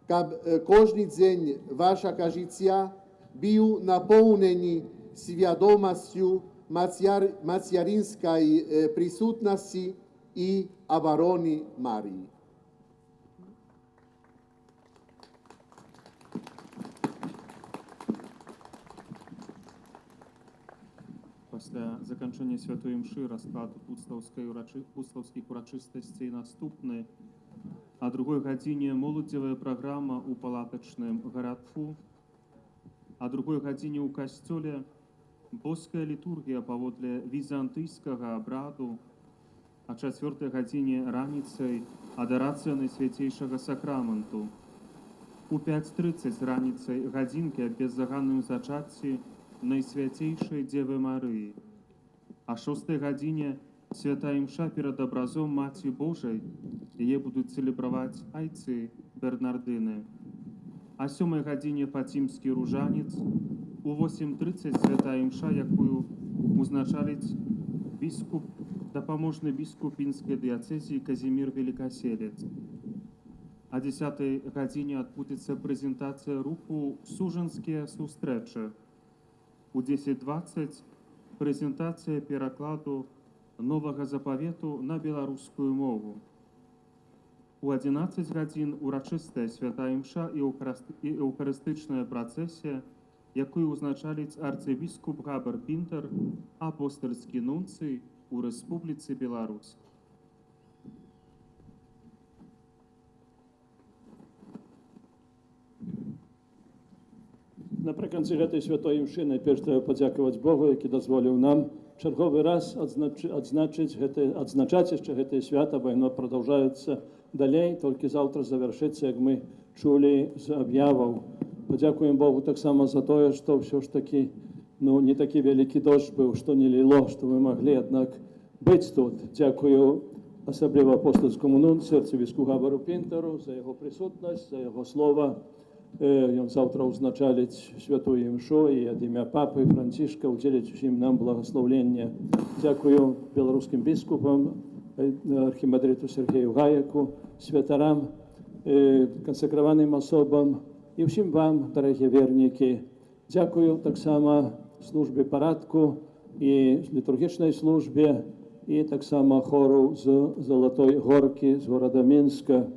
[SPEAKER 13] щоб кожен день вашого життя був наповнений свідомістю материнської присутності і оборони Марії.
[SPEAKER 1] Пасля заканчэння святой імшы расклад пустаўскіх урачыстасцей наступны. А другой гадзіне моладзевая праграма ў палатачным гарадку. А другой гадзіне ў касцёле боская літургія паводле візантыйскага абраду. А чацвёртай гадзіне раніцай адарацыя Найсвяцейшага сакраменту. У 5:30 раніцай гадзінкі аб беззаганным зачацці Найсвяцейшай Дзевы Марыі. А 6 гадзіне святая імша перад абразом Маці Божай, яе будуць цэлебраваць айцы Бернардыны. А 7 гадзіне фацімскі ружанец, у 8:30 святая імша, якую узначаліць дапаможны біскуп пінскай дыяцэзіі Казімір Велікаселец. А 10 гадзіне адбудзецца прэзентацыя руху «Сужанскія сустрэчы». У 10:20 прэзентацыя перакладу новага запавету на беларускую мову. У 11 гадзін урачыстая святая імша і эўхарыстычная працэсія, якую узначаліць арцыбіскуп Габар Пінтер, апостальскі нунцый у Рэспубліцы Беларусь.
[SPEAKER 6] Напрыканцы гэтай святой імшы найперш трэба падзякаваць Богу, які дазволіў нам чарговы раз адзначаць яшчэ гэтае свята, бо яно прадаўжаецца далей, толькі заўтра завяршыцца, як мы чулі з аб'яваў. Падзякуем Богу таксама за тое, што ўсё ж такі не такі вялікі дождж быў, што не ліло, што мы маглі, аднак, быць тут. Дзякую асабліва апостальскому нунцу, арцыбіскупу Габару Пінтеру за яго прысутнасць, за яго слова. Ён заўтра ўзначаліць святую імшу і ад імя папы Францішка удзеліць усім нам благаслаўлення. Дзякую беларускім біскупам, архімандрыту Сергею Гаяку, святарам, кансакраваным асобам і ўсім вам, дарагія вернікі. Дзякую таксама службе парадку і літургічнай службе і таксама хору з Залатой Горкі, з горада Мінска.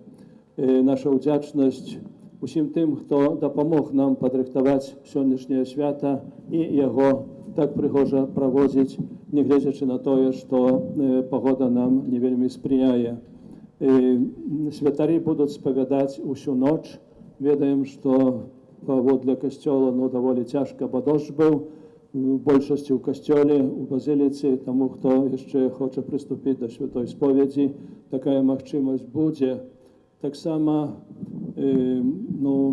[SPEAKER 6] Наша ўдзячнасць усім тым, хто дапамог нам падрыхтаваць сённяшняе свята і яго так прыгожа праводзіць, нягледзячы на тое, што пагода нам не вельмі спрыяе. Святары будуць спавядаць усю ноч. Ведаем, што паводле касцёла даволі цяжка, бо дождж быў у большасці ў касцёле, у базіліцы. Таму, хто яшчэ хоча прыступіць да святой споведзі, такая магчымасць будзе. Таксама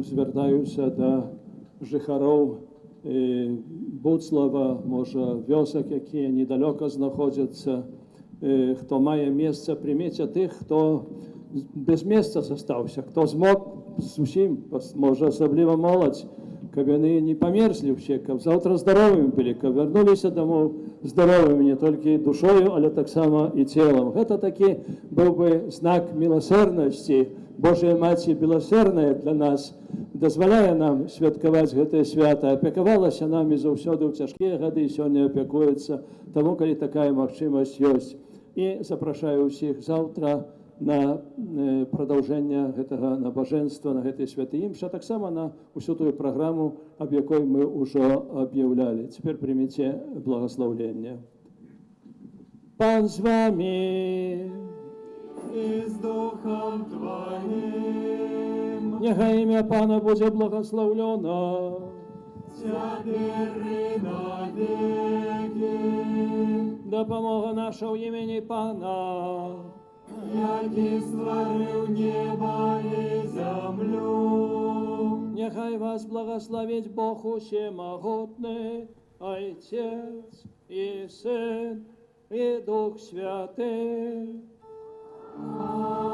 [SPEAKER 6] звяртаюся да жыхароў Буцлава, можа, вёсак, якія недалёка знаходзяцца. Хто мае месца, прымеце тых, хто без месца застаўся, хто змог зусім, можа, асабліва моладзь, каб яны не памерзлі ўсе, каб заўтра здаровымі былі, каб вярнуліся дамоў здаровымі не толькі душою, але таксама і целам. Гэта такі быў бы знак міласэрнасці. Божая Маці міласэрная для нас дазваляе нам святкаваць гэтае свята, апекавалася намі заўсёды ў цяжкія гады і сёння апякуецца, таму калі такая магчымасць ёсць. І запрашаю ўсіх заўтра на прадаўжэнне гэтага набажэнства, на гэтай святай імшы, а таксама на ўсю тую праграму, аб якой мы ўжо аб'яўлялі. Цяпер прыміце благаслаўленне. Пан з вамі
[SPEAKER 1] і з духом твоим.
[SPEAKER 6] Няхай імя Пана будзе благаслаўлёна.
[SPEAKER 1] Цяпер і навекі.
[SPEAKER 6] Дапамога наша ў імені Пана,
[SPEAKER 1] які стварыў неба і зямлю.
[SPEAKER 6] Нехай вас благословить Бог Усемогутний, Отец и Сын и Дух Святый. Аминь.